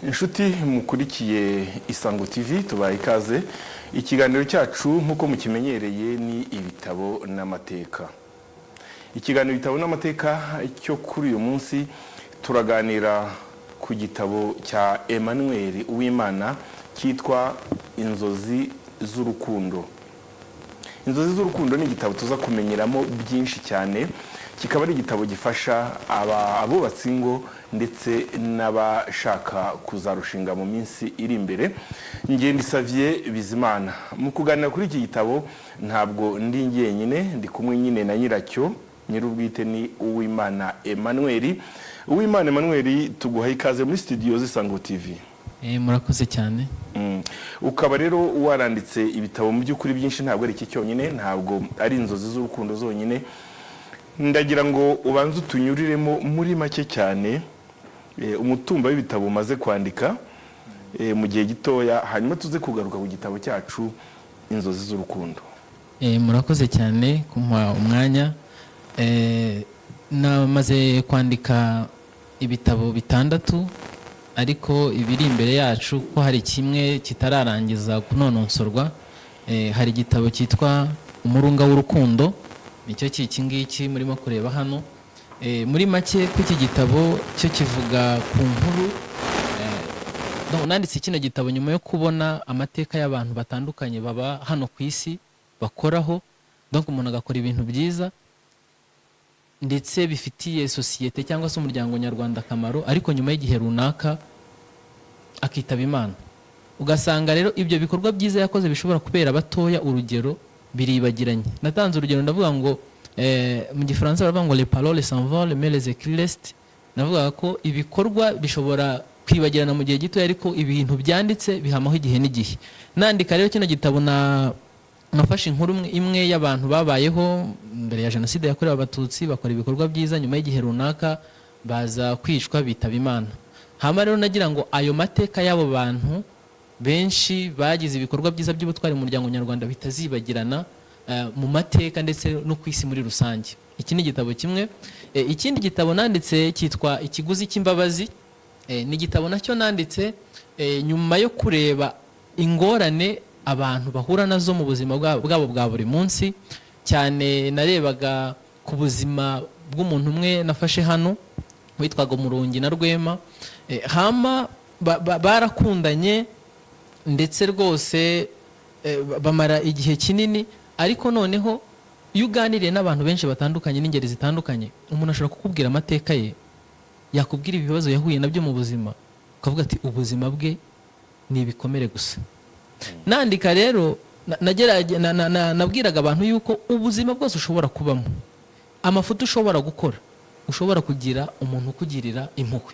Inshuti mukurikiye Isango TV tubaye ikaze. Ikiganiro cyacu nkuko mukimenyereye ni ibitabo n'amateka. Ikiganiro ibitabo n'amateka cyo kuri uyu munsi turaganira ku gitabo cya Emmanuel UWIMANA cyitwa INZOZI Z'URUKUNDO. INZOZI Z'URUKUNDO ni igitabo tuza kumenyeramo byinshi cyane. Kikaba ari igitabo gifasha abubatsi ingo ndetse n'abashaka kuzarushinga mu minsi iri imbere. Ndi Xavien BIZIMANA. Mu kuganira kuri iki gitabo ntabwo ndi njyenyine, ndi kumwe nyine na nyiracyo, nyirubwite ni UWIMANA Emmanuel. UWIMANA Emmanuel, tuguha ikaze muri studio z'Isango TV. Murakoze cyane. Ukaba rero waranditse ibitabo mu by'ukuri byinshi, ntabwo ari iki cyonyine, ntabwo ari INZOZI Z'URUKUNDO zonyine. Ndagira ngo ubanze utunyuriremo muri make cyane umutumba w'ibitabo umaze kwandika mu gihe gitoya, hanyuma tuze kugaruka ku gitabo cyacu INZOZI Z'URUKUNDO. Murakoze cyane kumpa umwanya. Namaze kwandika ibitabo 6, ariko ibiri imbere yacu ko hari kimwe kitararangiza kunononsorwa. Hari igitabo cyitwa Umurunga w'Urukundo, nicyo iki ngiki murimo kureba hano. Muri make ko iki gitabo cyo kivuga ku nkuru. Nanditse kino gitabo nyuma yo kubona amateka y'abantu batandukanye baba hano ku isi bakoraho, donc umuntu agakora ibintu byiza ndetse bifitiye societe cyangwa se umuryango nyarwanda akamaro, ariko nyuma y'igihe runaka akitaba Imana. Ugasanga rero ibyo bikorwa byiza yakoze bishobora kubera batoya urugero biribagiranye. Natanze urugero ndavuga ngo mu gifaransa baravuga ngo les paroles s'envolent mais les écrits restent. Navuga ko ibikorwa bishobora kwibagirana mu gihe gito, ariko ibintu byanditse bihamaho igihe n'igihe. Nandika rero kino gitabo nafashe inkuru imwe y'abantu babayeho mbere ya jenoside yakorewe abatutsi, bakora ibikorwa byiza, nyuma y'igihe runaka baza kwicwa bitaba Imana. Hama rero nagira ngo ayo mateka y'abo bantu benshi bagize ibikorwa byiza by'ubutwari mu muryango nyarwanda bitazibagirana mu mateka ndetse no ku isi muri rusange. Iki ni igitabo kimwe. Ikindi gitabo nanditse cyitwa Ikiguzi cy'Imbabazi. Ni igitabo nacyo nanditse nyuma yo kureba ingorane abantu bahura nazo mu buzima bwabo bwa buri munsi. Cyane narebaga ku buzima bw'umuntu umwe nafashe hano witwaga Murungi na Rwema. Hama barakundanye ndetse rwose bamara igihe kinini, ariko noneho iyo uganiriye n'abantu benshi batandukanye n'ingeri zitandukanye, umuntu ashobora kukubwira amateka ye, yakubwira ibibazo yahuye nabyo mu buzima, ukavuga ati ubuzima bwe ni ibikomere gusa. Nandika rero nabwiraga abantu yuko ubuzima bwose ushobora kubamo, amafuti ushobora gukora, ushobora kugira umuntu ukugirira impuhwe,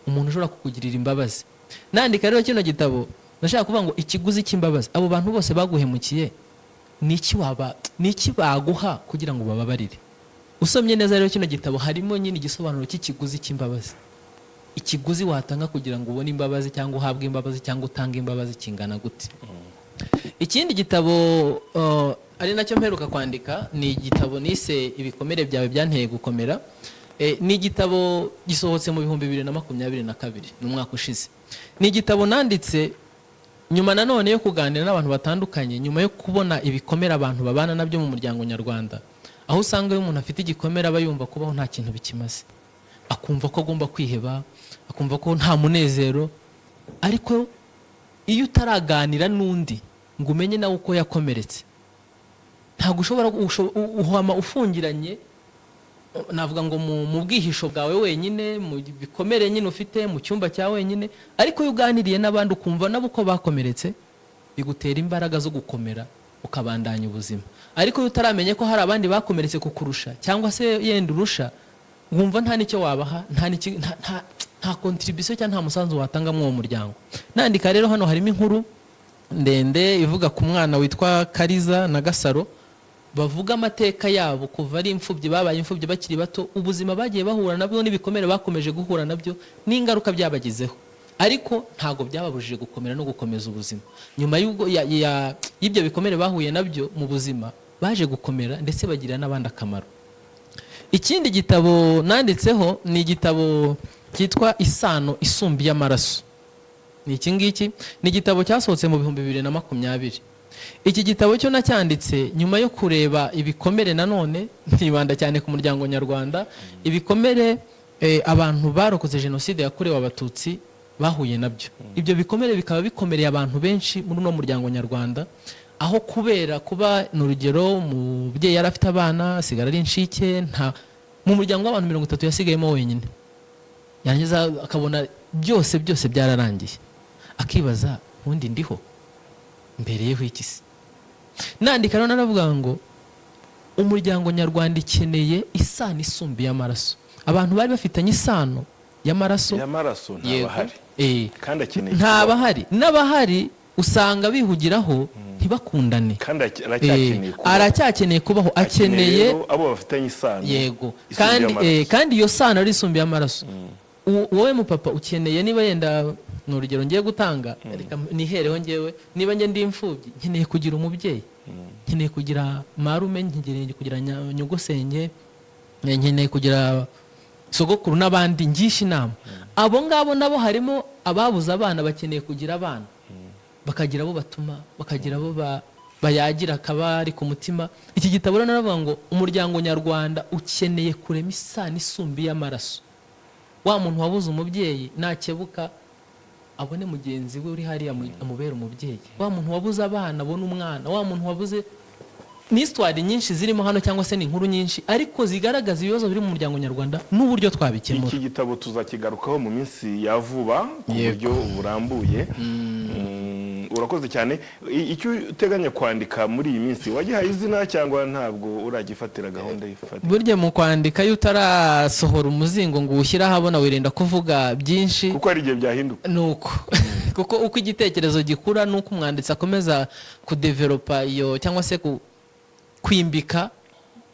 umuntu ushobora kukugirira imbabazi. Nandika rero kino gitabo nashaka kuvuga ngo ikiguzi cy'imbabazi. Abo bantu bose baguhemukiye, niki baguha kugira ngo bababarire? Usomye neza rero kino gitabo harimo nyine igisobanuro cy'ikiguzi cy'imbabazi. Ikiguzi watanga kugira ngo ubone imbabazi cyangwa uhabwe imbabazi cyangwa utange imbabazi kingana gute. Ikindi gitabo ari nacyo mperuka kwandika ni igitabo nise Ibikomere byawe byanteye gukomera. Ni igitabo gisohotse mu 2022 n'umwaka ushize. Ni igitabo nanditse nyuma nanone yo kuganira n'abantu batandukanye, nyuma yo kubona ibikomere abantu babana nabyo mu muryango nyarwanda, aho usanga umuntu afite igikomere aba yumva kubaho nta kintu bikimaze, akumva ko agomba kwiheba, akumva ko nta munezero. Ariko iyo utaraganira n'undi ngo umenye nawe uko yakomeretse, ntabwo ushobora uhama ufungiranye, navuga ngo mu bwihisho bwawe wenyine, mu bikomere nyine ufite mu cyumba cya wenyine. Ariko iyo uganiriye n'abandi ukumva nabo uko bakomeretse, bigutera imbaraga zo gukomera ukabandanya ubuzima. Ariko iyo utaramenye ko hari abandi bakomeretse kukurusha cyangwa se yenda urusha, wumva nta nicyo wabaha, nta contribution cyangwa nta musanzu watanga mu muryango. Nandika rero hano harimo inkuru ndende ivuga ku mwana witwa Kariza na Gasaro, bavuga amateka yabo kuva ari imfubyi, babaye imfubyi bakiri bato, ubuzima bagiye bahura nabyo n'ibikomere bakomeje guhura nabyo n'ingaruka byabagizeho, ariko ntago byababujije gukomera no gukomeza ubuzima. Nyuma y'ibyo bikomere bahuye nabyo mu buzima, baje gukomera ndetse bagira n'abandi akamaro. Ikindi gitabo nanditseho ni igitabo cyitwa Isano Isumbi y'Amaraso. ni iki ngiki. Ni igitabo cyasohotse mu 2020. Iki gitabo cyo nacyanditse nyuma yo kureba ibikomere, nanone ntibanda cyane ku muryango nyarwanda, ibikomere abantu barokoze jenoside yakorewe abatutsi bahuye nabyo. Ibyo bikomere bikaba bikomereye abantu benshi muri uno muryango nyarwanda, aho kubera kuba n'urugero umubyeyi yari afite abana asigara ari inshike, nta mu muryango w'abantu 30 yasigayemo wenyine, yangiza akabona byose byararangiye, akibaza ubundi ndiho mbereyeho iki se. Nandika rero naravuga ngo umuryango nyarwanda ikeneye isano isumbiye amaraso. Abantu bari bafitanye isano y'amaraso ntabahari, kandi akeneye ntabahari, n'abahari usanga bihugiraho ntibakundane, kandi aracyakeneye kubaho, akeneye abo bafitanye isano. Yego, kandi iyo sano ari isumbiye amaraso. Wowe mu papa ukeneye, niba yenda n'urugero ngiye gutanga, reka nihereho ngewe, niba nge ndi imfubyi nkeneye kugira umubyeyi, nkeneye kugira marume, nkeneye kugira nyogosenge, nkeneye kugira sogokuru n'abandi ngisha inama. Abo ngabo nabo harimo ababuze abana, bakeneye kugira abana, bakagira abo batuma, bakagira abo bayagira akabari ku mutima. Iki gitabo rero naravuga ngo umuryango nyarwanda ukeneye kurema isano isumbiye amaraso. Wa muntu wabuze umubyeyi nakebuka abone mugenzi we uri hariya amubera umubyeyi. Wa muntu wabuze abana abone umwana. Wa muntu wabuze, ni histoire nyinshi zirimo hano, cyangwa se ni inkuru nyinshi ariko zigaragaza ibibazo biri mu muryango nyarwanda n'uburyo twabikemura. Iki gitabo tuzakigarukaho mu minsi ya vuba ku buryo burambuye. Urakoze cyane. Icyo uteganya kwandika muri iyi minsi, wagihaye izina cyangwa ntabwo uragifatira gahunda yifatira? Burya mu kwandika iyo utarasohora umuzingo ngo ushyira ahabona wirinda kuvuga byinshi, kuko ari igihe byahinduka. Nuko kuko uko igitekerezo gikura nuko umwanditsi akomeza kudevelopa iyo, cyangwa se kwimbika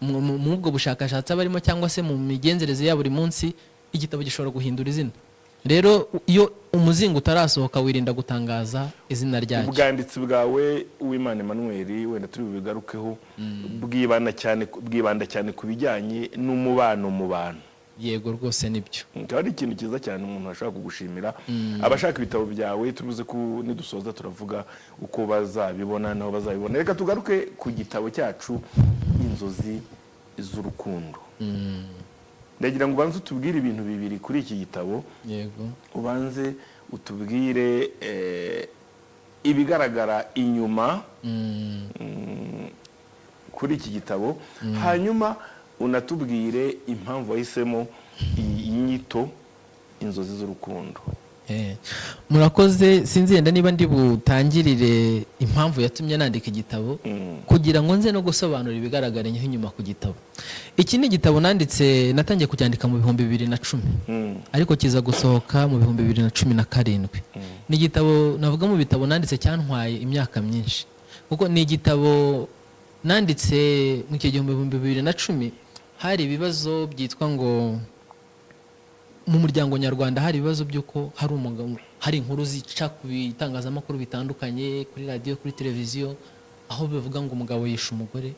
mu ubwo bushakashatsi abarimo, cyangwa se mu migenzereze ya buri munsi, igitabo gishobora guhindura izina. Rero iyo umuzingo utarasohoka wirinda gutangaza izina ryacyo. Ubwanditsi bwawe Uwimana Emmanuel, wenda turi bubigarukeho, bwibanda cyane ku bijyanye n'umubano mu bantu. Yego rwose nibyo. Ari ikintu cyiza cyane umuntu ashaka kugushimira. Abashaka ibitabo byawe turuze ko nidusoza turavuga uko bazabibona naho bazabibona. Reka tugaruke ku gitabo cyacu Inzozi z'urukundo. Ndagira ngo ubanze utubwire ibintu bibiri kuri iki gitabo. Yego. Ubanze utubwire ibigaragara inyuma kuri iki gitabo, hanyuma unatubwire impamvu wahisemo iyi nyito Inzozi z'urukundo. Murakoze. Sinzi yenda niba ndi butangirire impamvu yatumye nandika igitabo, kugira ngo nze no gusobanura ibigaragara inyuma ku gitabo. Iki ni igitabo nanditse, natangiye kucyandika mu 2010, ariko kiza gusohoka mu 2017. Ni igitabo navuga mu bitabo nanditse cyantwaye imyaka myinshi, kuko ni igitabo nanditse mu gihumbi 2010. Hari ibibazo byitwa ngo mu muryango nyarwanda, hari ibibazo by'uko hari umugabo, hari inkuru zica ku bitangazamakuru bitandukanye, kuri radio, kuri televiziyo, aho bivuga ngo umugabo yishe umugore,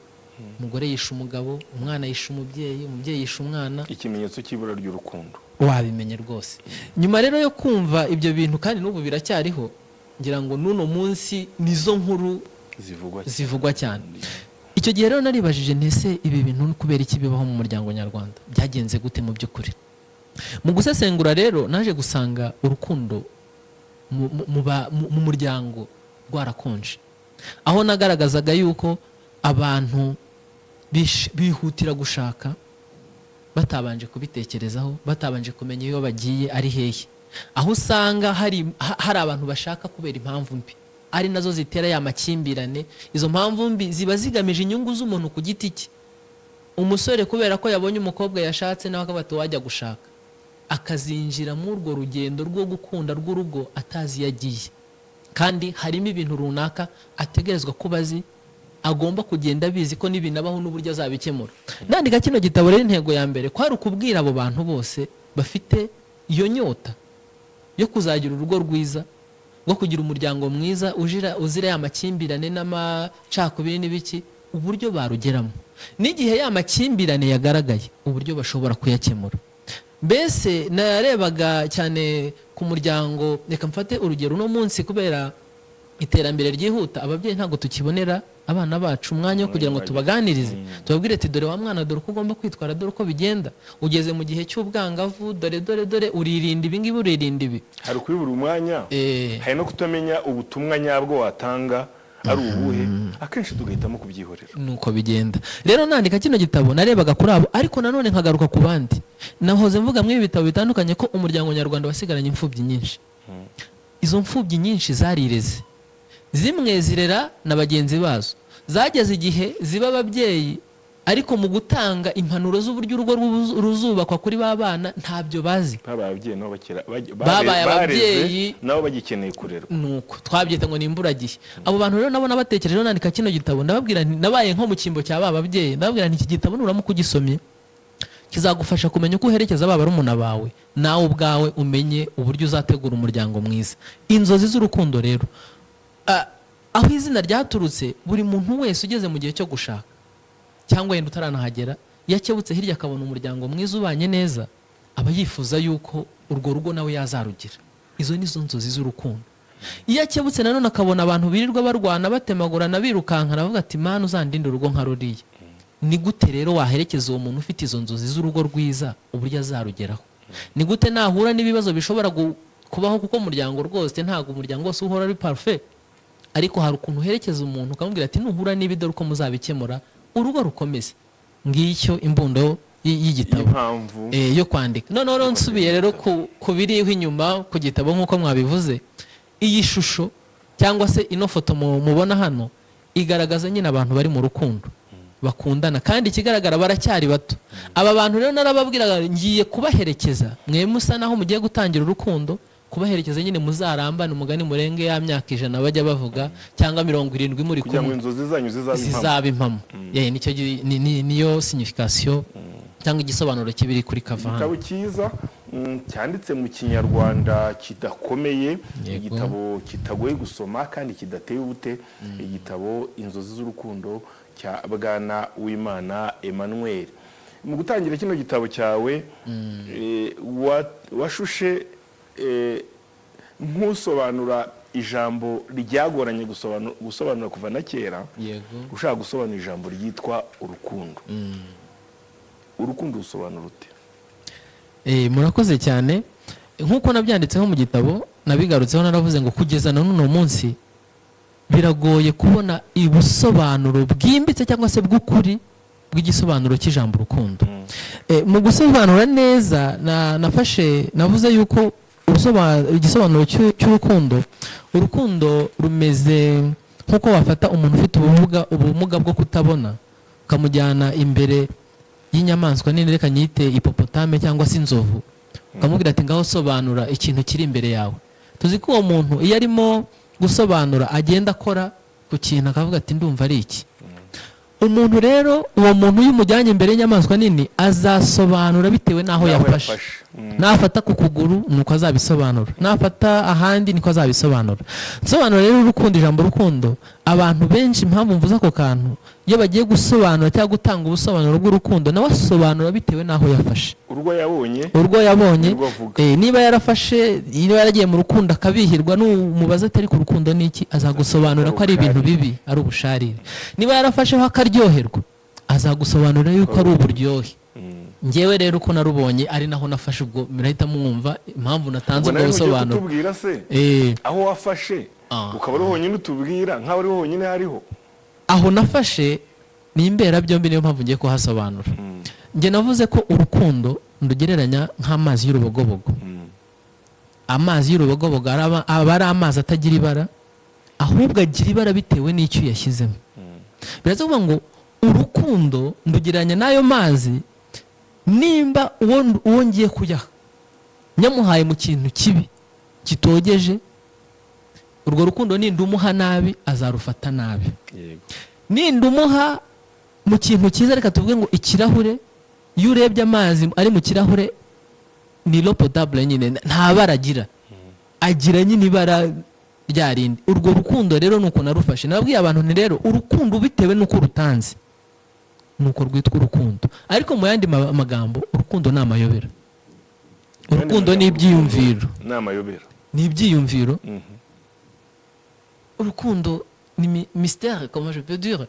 umugore yishe umugabo, umwana yishe umubyeyi, umubyeyi yishe umwana. Ikimenyetso cy'ibura ry'urukundo. Wabimenye rwose. Nyuma rero yo kumva ibyo bintu, kandi n'ubu biracyariho, ngira ngo n'uno munsi nizo nkuru zivugwa cyane. Icyo gihe rero naribajije, ntese ibi bintu kubera iki bibaho mu muryango nyarwanda, byagenze gute mu by'ukuri? Mu gusesengura rero naje gusanga urukundo mu muryango rwarakonje, aho nagaragazaga yuko abantu bihutira gushaka batabanje kubitekerezaho, batabanje kumenya iyo bagiye ari hehe, aho usanga hari abantu bashaka kubera impamvu mbi, ari nazo zitera ya makimbirane. Izo mpamvu mbi ziba zigamije inyungu z'umuntu ku giti cye. Umusore kubera ko yabonye umukobwa yashatse nawe akabata wajya gushaka, akazinjira muri urwo rugendo rwo gukunda rw'urugo atazi yagiye, kandi harimo ibintu runaka ategerezwa kuba azi, agomba kugenda abizi ko n'ibinabaho n'uburyo azabikemura. Ndandika kino gitabo rero intego ya mbere kwari ukubwira abo bantu bose bafite iyo nyota yo kuzagira urugo rwiza, rwo kugira umuryango mwiza uzira ya makimbirane n'amacakubiri n'ibiki, uburyo barugeramo, n'igihe ya makimbirane yagaragaye uburyo bashobora kuyakemura. Mbese narebaga cyane ku muryango, reka mfate urugero uno munsi kubera iterambere ryihuta, ababyeyi ntabwo tukibonera abana bacu umwanya wo kugira ngo tubaganirize, tubabwire ati dore wa mwana, dore uko ugomba kwitwara, dore uko bigenda, ugeze mu gihe cy'ubwangavu, dore uririnda ibi ngibi, uririnda ibi. Hari kwibura umwanya, hari no kutamenya ubutumwa nyabwo watanga ari ubuhe, akenshi tugahitamo kubyihorera. Nuko bigenda rero. Nandika kino gitabo narebaga kuri abo, ariko nanone nkagaruka ku bandi. Nahoze mvuga mu ibitabo bitandukanye ko umuryango nyarwanda wasigaranye imfubyi nyinshi. Izo mfubyi nyinshi zarireze, zimwe zirera na bagenzi bazo, zageze igihe ziba ababyeyi, ariko mu gutanga impanuro z'uburyo urugo ruzubakwa kuri ba bana ntabyo bazi. Babaye ababyeyi nabo bagikeneye kurerwa. Nuko twabyita ngo ni imburagihe. Abo bantu rero nabo nabatekerejeho nandika kino gitabo, ndababwira nti nabaye nko mu cyimbo cya ba babyeyi, ndababwira nti iki gitabo nuramuka ugisomye kizagufasha kumenya uko uherekeza ba barumuna bawe, nawe ubwawe umenye uburyo uzategura umuryango mwiza. Inzozi z'urukundo rero, aho izina ryaturutse, buri muntu wese ugeze mu gihe cyo gushaka cyangwa yenda utaranahagera, yakebutse hirya akabona umuryango mwiza ubanye neza, aba yifuza yuko urwo rugo nawe yazarugira. Izo ni zo nzozi z'urukundo. Iyo akebutse nanone akabona abantu birirwa barwana, batemagurana, birukankana, avuga ati mana uzandinde urugo nka ruriya. Ni gute rero waherekeza uwo muntu ufite izo nzozi z'urugo rwiza uburyo azarugeraho? Ni gute nahura n'ibibazo bishobora kubaho, kuko umuryango rwose ntabwo umuryango wose uhora ari parfait, ariko hari ukuntu uherekeza umuntu ukamubwira ati nuhura n'ibi dore uko muzabikemura, urugo rukomeze. Ngicyo imbundo y'igitabo yo kwandika. None rero nsubiye rero ku biriho inyuma ku gitabo nk'uko mwabivuze, iyi shusho cyangwa se ino foto mubona hano igaragaza nyine abantu bari mu rukundo bakundana, kandi ikigaragara baracyari bato. Aba bantu rero narababwiraga ngiye kubaherekeza, mwe musa naho mugiye gutangira urukundo, kubaherekeza nyine muzarambane, umugani murenge ya myaka 100 bajya bavuga, cyangwa 70 muri kugira ngo inzozi zanyu zizaba impamo. Nicyo niyo signification cyangwa igisobanuro kibiri kuri kavana. Igitabo cyiza cyanditse mu Kinyarwanda kidakomeye, igitabo kitagoye gusoma kandi kidateye ubute, igitabo Inzozi z'urukundo cya Bwana Uwimana Emmanuel. Mu gutangira kino gitabo cyawe washushe nkusobanura ijambo ryagoranye gusobanura kuva na kera, ushaka gusobanura ijambo ryitwa urukundo. Urukundo usobanura ute? Murakoze cyane. Nkuko nabyanditseho mu gitabo, nabigarutseho naravuze ngo kugeza na none munsi biragoye kubona ibusobanuro bwimbitse cyangwa se bw'ukuri bw'igisobanuro cy'ijambo urukundo. Mu gusobanura neza navuze yuko igisobanuro cy'urukundo, urukundo rumeze nkuko wafata umuntu ufite ubumuga bwo kutabona ukamujyana imbere y'inyamaswa nini, reka nyite hipopotame cyangwa se inzovu, ukamubwira ati ngaho sobanura ikintu kiri imbere yawe. Tuzi ko uwo muntu iyo arimo gusobanura agenda akora ku kintu akavuga ati ndumva ari iki. Umuntu rero, uwo muntu iyo umujyanye imbere y'inyamaswa nini azasobanura bitewe n'aho yafashe. Nafata ku kuguru nuko azabisobanura, nafata ahandi niko azabisobanura. Sobanura rero urukundo, ijambo urukundo, abantu benshi impamvu mvuze ako kantu, iyo bagiye gusobanura cyangwa gutanga ubusobanuro bw'urukundo, nawe asobanura bitewe n'aho yafashe. Urwo yabonye niba yarafashe, niba yaragiye mu rukundo akabihirwa, n'umubaza atari ku rukundo niki, azagusobanura ko ari ibintu bibi, ari ubusharire. Niba yarafasheho akaryoherwa, azagusobanura yuko ari uburyohe. Ngewe rero uko narubonye ari naho nafashe, ubwo murahita mwumva impamvu natanze ubwo busobanuro. Tubwira se aho wafashe ukaba ari honyine utubwira nkaho ari honyine hariho. Aho nafashe ni imbera byombi, niyo mpamvu ngiye kuhasobanura. Nge navuze ko urukundo ndugereranya nk'amazi y'urubogobogo. Amazi y'urubogobogo aba ari amazi atagira ibara, ahubwo agira ibara bitewe n'icyo yashyizemo. Biraza kuvuga ngo urukundo ndugereranya n'ayo mazi, nimba uwo ngiye kuyaha nyamuhaye mu kintu kibi kitogeje, urwo rukundo nindumuha nabi azarufata nabi. Nindumuha mu kintu cyiza, reka tuvuge ngo ikirahure, iyo urebye amazi ari mu kirahure ni l'eau potable nyine, nta bara agira nyine ibara ryarindi. Urwo rukundo rero nuko narufashe. Nabwiye abantu nti rero urukundo bitewe nuko rutanze nuko rwitwa urukundo, ariko mu yandi magambo urukundo ni amayobera. urukundo ni ibyiyumviro, n'amayobera, ni ibyiyumviro. Urukundo ni mystère, comment je peux dire,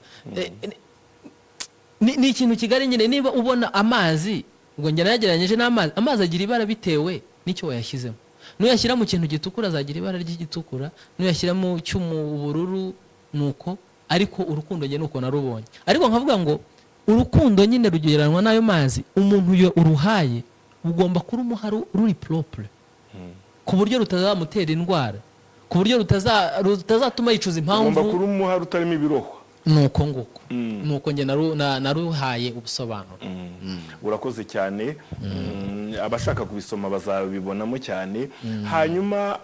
ni ikintu kigari nyine. Niba ubona amazi, ubwo njye nagereranyije n'amazi, amazi agira ibara bitewe n'icyo wayashyizemo. Nuyashyira mu kintu gitukura azagira ibara ry'igitukura, nuyashyira mu cy'ubururu nuko. Ariko urukundo njye nuko narubonye. Ariko nkavuga ngo urukundo nyine rugereranwa n'ayo mazi, umuntu yo uruhaye ugomba kurumuha ruri propre, ku buryo rutazamutera indwara, ku buryo rutazatuma yicuza impamvu. ugomba kurumuha rutarimo ibirohwa. Nuko nguko nuko njye naruhaye ubusobanuro. Urakoze cyane. Abashaka kubisoma bazabibonamo cyane. Hanyuma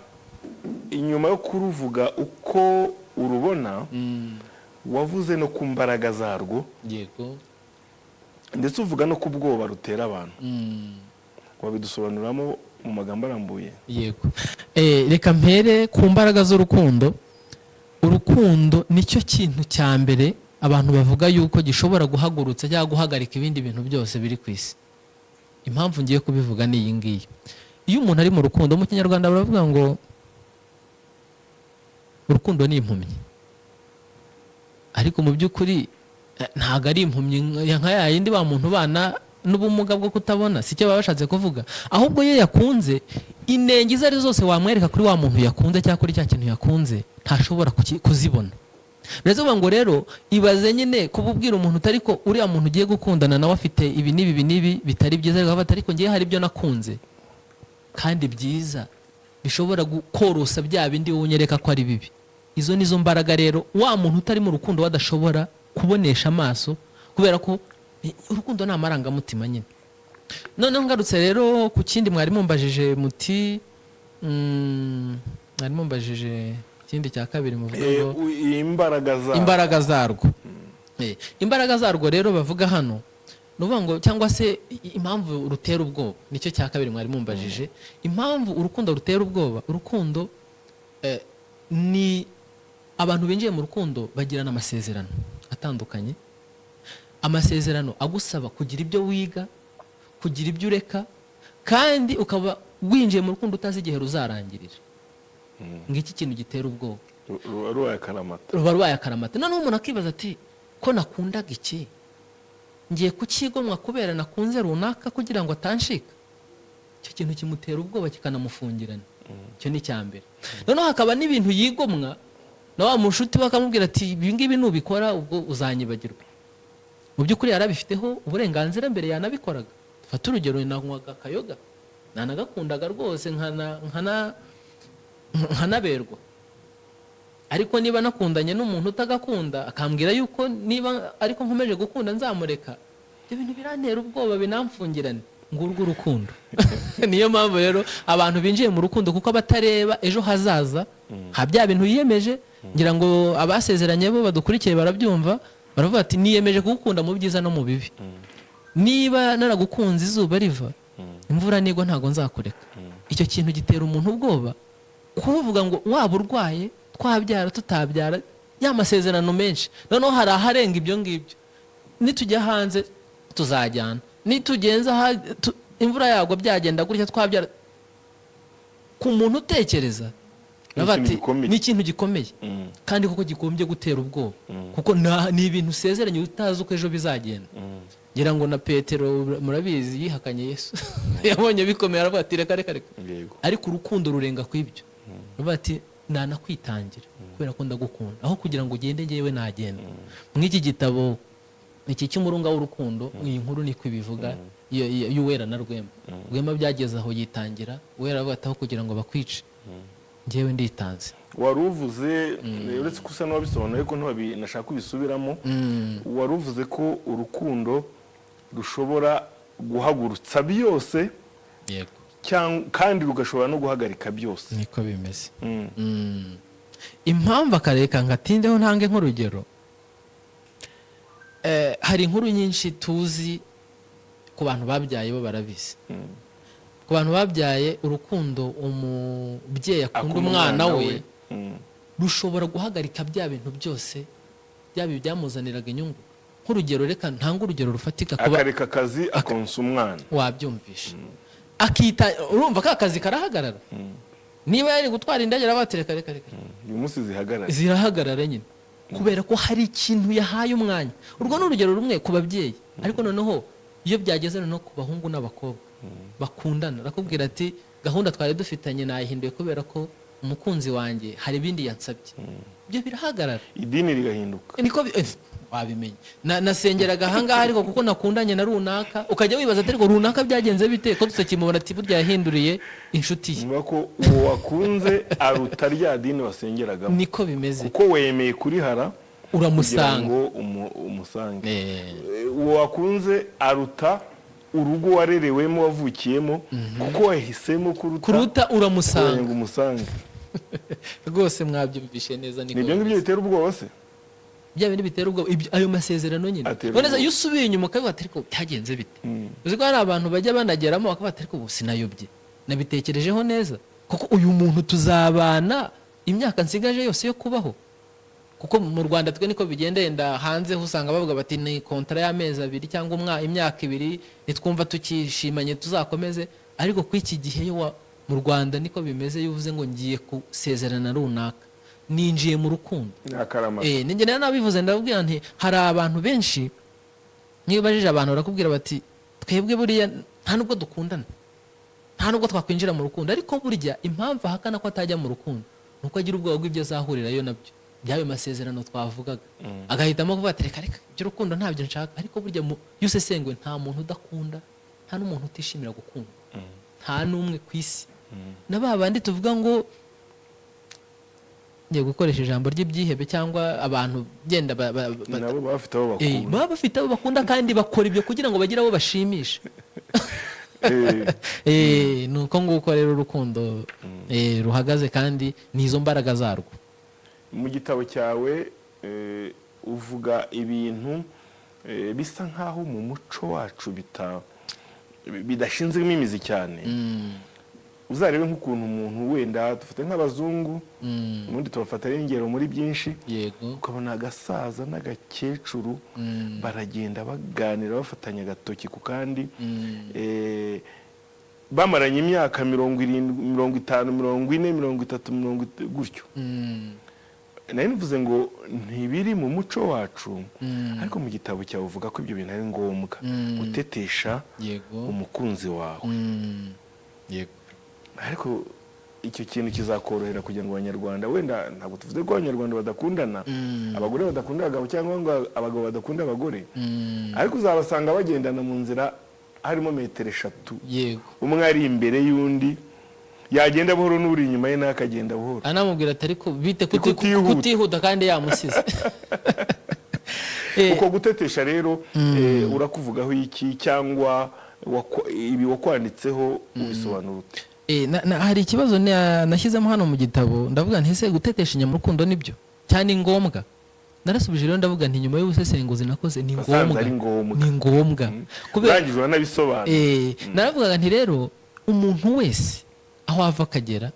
inyuma yo kuruvuga uko urubona, wavuze no ku mbaraga zarwo, yego, ndetse uvuga no ku bwoba rutera abantu. Wabidusobanuramo mu magambo arambuye? Yego. Reka mpere ku mbaraga z'urukundo. Urukundo nicyo kintu cya mbere abantu bavuga yuko gishobora guhagurutsa cyangwa guhagarika ibindi bintu byose biri ku isi. Impamvu ngiye kubivuga ni iyi ngiyi. Iyo umuntu ari mu rukundo, mu Kinyarwanda baravuga ngo urukundo ni impumyi, ariko mu by'ukuri ntago ari impumyi nka ya yindi ba muntu bana n'ubumuga bwo kutabona, si cyo baba bashatse kuvuga. Ahubwo iyo yakunze, inenge izo ari zose wamwereka kuri wa muntu yakunze cyangwa kuri cya kintu yakunze, ntashobora kuzibona. Biravuga ngo rero ibaze nyine kububwira umuntu utari ko uriya muntu ugiye gukundana nawe afite ibi n'ibi bitari byiza, ariko ngiye hari ibyo nakunze kandi byiza bishobora gukorosa bya bindi unyereka ko ari bibi. Izo nizo mbaraga rero wa muntu utari mu rukundo wadashobora kubonesha amaso, kubera ko urukundo ni amarangamutima nyine. Noneho ngarutse rero ku kindi mwari mumbajije muti, mwari mumbajije ikindi cya kabiri muvuga ngo imbaraga zarwo. Imbaraga zarwo rero bavuga hano nuvuga ngo, cyangwa se impamvu rutera ubwoba, nicyo cya kabiri mwari mumbajije. Impamvu urukundo rutera ubwoba, urukundo ni abantu binjiye mu rukundo bagirana amasezerano atandukanye. Amasezerano agusaba kugira ibyo wiga, kugira ibyo ureka, kandi ukaba winjiye mu rukundo utazi igihe ruzarangirira. Ngiki kintu gitera ubwoba, ruba rubaye akaramata. Noneho umuntu akibaza ati, ko nakundaga iki, ngiye kukigomwa kubera nakunze runaka kugira ngo atanshika? Icyo kintu kimutera ubwoba kikanamufungirana. Icyo ni icya mbere. Noneho hakaba n'ibintu yigomwa, na wa mushuti bakamubwira ati ibi ngibi nubikora ubwo uzanyibagirwa. Mu by'ukuri yarabifiteho uburenganzira mbere yanabikoraga. Fata urugero, nanywaga akayoga, nanagakundaga rwose nkanaberwa, ariko niba nakundanye n'umuntu utagakunda akambwira yuko niba ariko nkomeje gukunda nzamureka, ibyo bintu birantera ubwoba binamfungirane. Ngurwo urukundo. Niyo mpamvu rero abantu binjiye mu rukundo, kuko abatareba ejo hazaza ha bya bintu yiyemeje. Ngira ngo abasezeranye bo badukurikiye barabyumva, baravuga ati niyemeje kugukunda mu byiza no mu bibi. Niba naragukunze izuba riva, imvura nigwa ntago nzakureka. Icyo kintu gitera umuntu ubwoba, kuvuga ngo waba urwaye, twabyara tutabyara, ya masezerano menshi. Noneho hari aharenga ibyo ngibyo. Nitujya hanze tuzajyana, nitugenza imvura yagwa byagenda gutya twabyara. Ku muntu utekereza ni ikintu gikomeye, kandi kuko gikombye gutera ubwoba, kuko ni ibintu usezeranye utazi uko ejo bizagenda. Ngira ngo na Petero murabizi yihakanye Yesu. Yabonye bikomeye aravuga ati reka. Ariko urukundo rurenga ku ibyo. Aravuga ati nanakwitangira kubera ko ndagukunda, aho kugira ngo ugende ngewe nagenda. Mw'iki gitabo iki cy'umurunga w'urukundo, iyi nkuru niko ibivuga, y'Uwera na Rwema. Rwema byageze aho yitangira, Uwera aravuga ati aho kugira ngo bakwice, ngewe nditanze. Waruvuze uretse ko usa n'uwabisobanuye ko nashaka kubisubiramo, waruvuze ko urukundo rushobora guhagurutsa byose, yego, kandi rugashobora no guhagarika byose. Niko bimeze. Impamvu akareka ngatindeho ntange nk'urugero, hari inkuru nyinshi tuzi ku bantu babyaye bo barabizi. Ku bantu babyaye, urukundo umubyeyi akunda umwana we rushobora guhagarika bya bintu byose byaba ibyamuzaniraga inyungu. Nk'urugero, reka ntanga urugero rufatika, akareka akazi akonsa umwana. Wabyumvisha. akita urumva ka kazi karahagarara niba yari gutwara indege arabatereka reka uyu munsi zirahagarara nyine kubera ko hari ikintu yahaye umwanya. Urwo ni urugero rumwe ku babyeyi, ariko noneho iyo byageze no ku bahungu n'abakobwa bakundana rakubwira ati gahunda twari dufitanye nayihinduye kubera ko umukunzi wanjye hari ibindi yansabye, ibyo birahagarara, idini rigahinduka. niko wabimenye nasengeraga ahangaha ariko kuko nakundanye na runaka, ukajya wibaza ati ariko runaka byagenze bite ko tutakimubona ati burya yahinduriye inshuti ye. Niba ko uwo wakunze aruta rya dini wasengeragamo, niko bimeze, kuko wemeye kurihara uramusanga ngo umusange. Uwo wakunze aruta urugo warerewemo wavukiyemo, kuko wahisemo kuruta uramusanga umusange. Rwose mwabyumvishe neza, nibyo ngibyo bitera ubwoba se, bya bintu bitera ubwoba ayo masezerano nyine. None iyo usubiye inyuma ukavuga ati ariko byagenze bite, uzi ko hari abantu bajya banageramo bakavuga ati ariko ubu sinayobye, nabitekerejeho neza, kuko uyu muntu tuzabana imyaka nsigaje yose yo kubaho. Kuko mu Rwanda twe niko bigenda, yenda hanze usanga bavuga bati ni kontra y'amezi 2 cyangwa imyaka 2 nitwumva tukishimanye tuzakomeze, ariko ku iki gihe yo mu Rwanda niko bimeze. Yuvuze ngo ngiye kusezerana runaka, ninjiye mu rukundo, ninjye nabivuze ndababwira nti hari abantu benshi niyo bajije abantu barakubwira bati twebwe buriya nta nubwo dukundana, nta nubwo twakwinjira mu rukundo, ariko burya impamvu ahakana ko atajya mu rukundo nuko agira ubwoba bw'ibyo azahurirayo nabyo, byawe masezerano twavugaga, agahitamo kuvuga ati reka by'urukundo ntabyo nshaka. Ariko burya iyo usesenguwe nta muntu udakunda, nta n'umuntu utishimira gukunda, nta n'umwe ku isi. Na babandi tuvuga ngo ngiye gukoresha ijambo ry'ibyihebe cyangwa abantu genda nabo baba bafite abo bakunda kandi bakora ibyo kugira ngo bagire abo bashimisha. Nuko nguko rero urukundo ruhagaze kandi nizo mbaraga zarwo. Mu gitabo cyawe uvuga ibintu bisa nkaho mu muco wacu bidashinzemo imizi cyane. Uzarebe nk'ukuntu umuntu wenda dufite nk'abazungu, ubundi tubafata ingero muri byinshi, ukabona agasaza n'agakecuru baragenda baganira bafatanya agatoki ku kandi, bamaranye imyaka 70, 50, 40, 30, gutyo. Nari nivuze ngo ntibiri mu muco wacu, ariko mu gitabo cyawe uvuga ko ibyo bintu ari ngombwa gutetesha umukunzi wawe. Ariko icyo kintu kizakorohera kugira ngo abanyarwanda, wenda ntabwo tuvuze ko abanyarwanda badakundana, abagore badakunda abagabo cyangwa ngo abagabo badakunda abagore, ariko uzabasanga bagendana mu nzira harimo metero 3, umwe ari imbere y'undi, yagenda buhoro n'uri inyuma ye nakagenda buhoro, anamubwira ati ariko bite kutihuta kandi yamusize. Uko gutetesha rero urakuvugaho iki, cyangwa ibi wakwanditseho ubisobanura ute? Hari ikibazo nashyizemo hano mu gitabo, ndavuga nti ese gutetesha inyama urukundo nibyo cyane ngombwa? Narasubije rero ndavuga nti nyuma y'ubusesenguzi nakoze ni ngombwa kubera nabisobanura. Naravuga nti rero umuntu wese aho ava akagera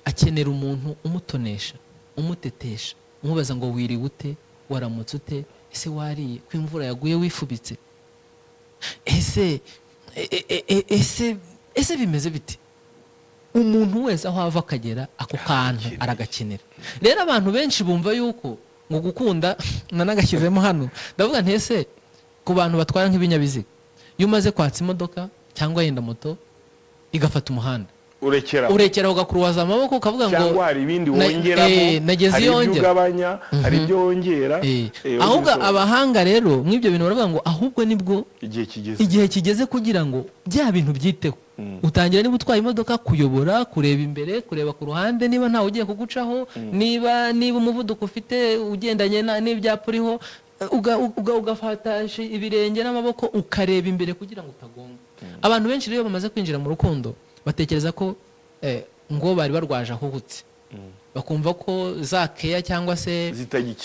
akenera umuntu umutonesha, umutetesha, umubaza ngo wiriwe ute, waramutse ute, ese wariye ko imvura yaguye wifubitse, ese bimeze bite? Umuntu wese aho ava akagera ako kantu aragakenera. Rero abantu benshi bumva yuko ngo gukunda nanagashyizemo hano, ndavuga nti ese ku bantu batwara nk'ibinyabiziga, iyo umaze kwatsa imodoka cyangwa yenda moto igafata umuhanda, urekera ugakuruwaza amaboko ukavuga ngo cyangwa hari ibindi wongeramo, hari ibyo ugabanya, hari ibyo wongera. Ahubwo abahanga rero mw'ibyo bintu baravuga ngo ahubwo nibwo igihe kigeze kugira ngo bya bintu byiteho. Utangira niba utwaye imodoka kuyobora, kureba imbere, kureba ku ruhande niba ntawe ugiye kugucaho, niba umuvuduko ufite ugendanye n'ibyapa uriho, ugafatasha ibirenge n'amaboko ukareba imbere kugira ngo utagonga. Abantu benshi rero bamaze kwinjira mu rukundo batekereza ko ngo bari barwaje ahubutse, bakumva ko za keya cyangwa se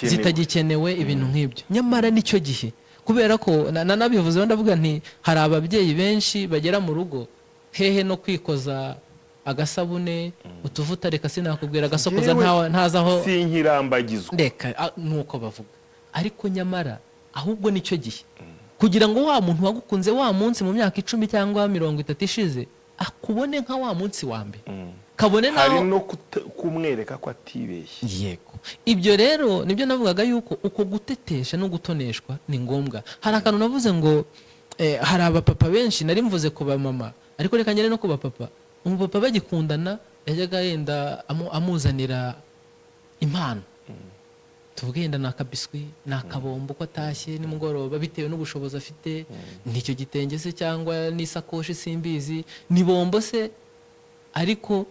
zitagikenewe ibintu nk'ibyo. Nyamara nicyo gihe, kubera ko nanabivuze ndavuga nti hari ababyeyi benshi bagera mu rugo hehe no kwikoza agasabune, utuvuta, reka sinakubwira agasokoza ntazaho sinkirambagizwa, reka nuko bavuga. Ariko nyamara ahubwo nicyo gihe kugira ngo wa muntu wagukunze wa munsi mu myaka 10 cyangwa 30 ishize akubone nka wa munsi wa mbere kabone naho hari no kumwereka ko atibeshye. Yego, ibyo rero nibyo navugaga yuko uko gutetesha no gutoneshwa ni ngombwa. Hari akantu navuze ngo hari abapapa benshi, nari mvuze ku bamama ariko reka nyere no ku bapapa. Umupapa bagikundana yajyaga yenda amuzanira impano, tuvuge yenda nakabiswi nakabombo ko atashye nimugoroba bitewe n'ubushobozi afite, nicyo gitenge se cyangwa n'isakoshi simbizi ni bombo se, ariko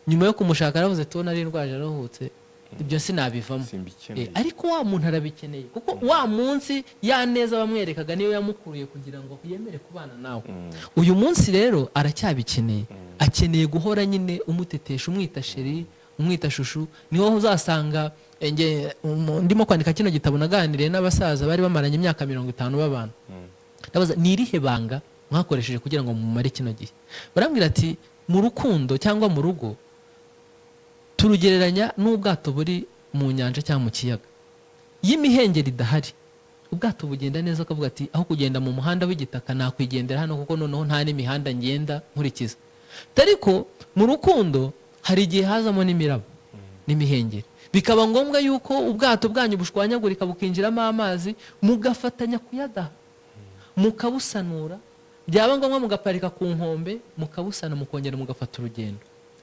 nyuma yo kumushaka aravuze tubona ari indwaje aruhutse, ibyo sinabivamo. Ariko wa muntu arabikeneye kuko wa munsi ya neza bamwerekaga niyo yamukuruye kugira ngo yemere kubana nawe. Uyu munsi rero aracyabikeneye, akeneye guhora nyine umutetesha, umwita sheri, umwita shushu. Niho uzasanga ndimo kwandika kino gitabo naganiriye n'abasaza bari bamaranye imyaka 50 babana. Ndabaza ni irihe banga mwakoresheje kugira ngo mumare kino gihe? Barambwira ati mu rukundo cyangwa mu rugo turugereranya n'ubwato buri mu nyanja cyangwa mu kiyaga. Y'imihengeri idahari ubwato bugenda neza, akavuga ati aho kugenda mu muhanda w'igitaka nakwigendera hano kuko noneho nta n'imihanda ngenda nkurikiza. Ariko mu rukundo hari igihe hazamo n'imiraba n'imihengeri, bikaba ngombwa yuko ubwato bwanyu bushwanyagurika bukinjiramo amazi, mugafatanya kuyadaha mukabusanura, byaba ngombwa mugaparika ku nkombe mukabusana mukongera mugafata urugendo.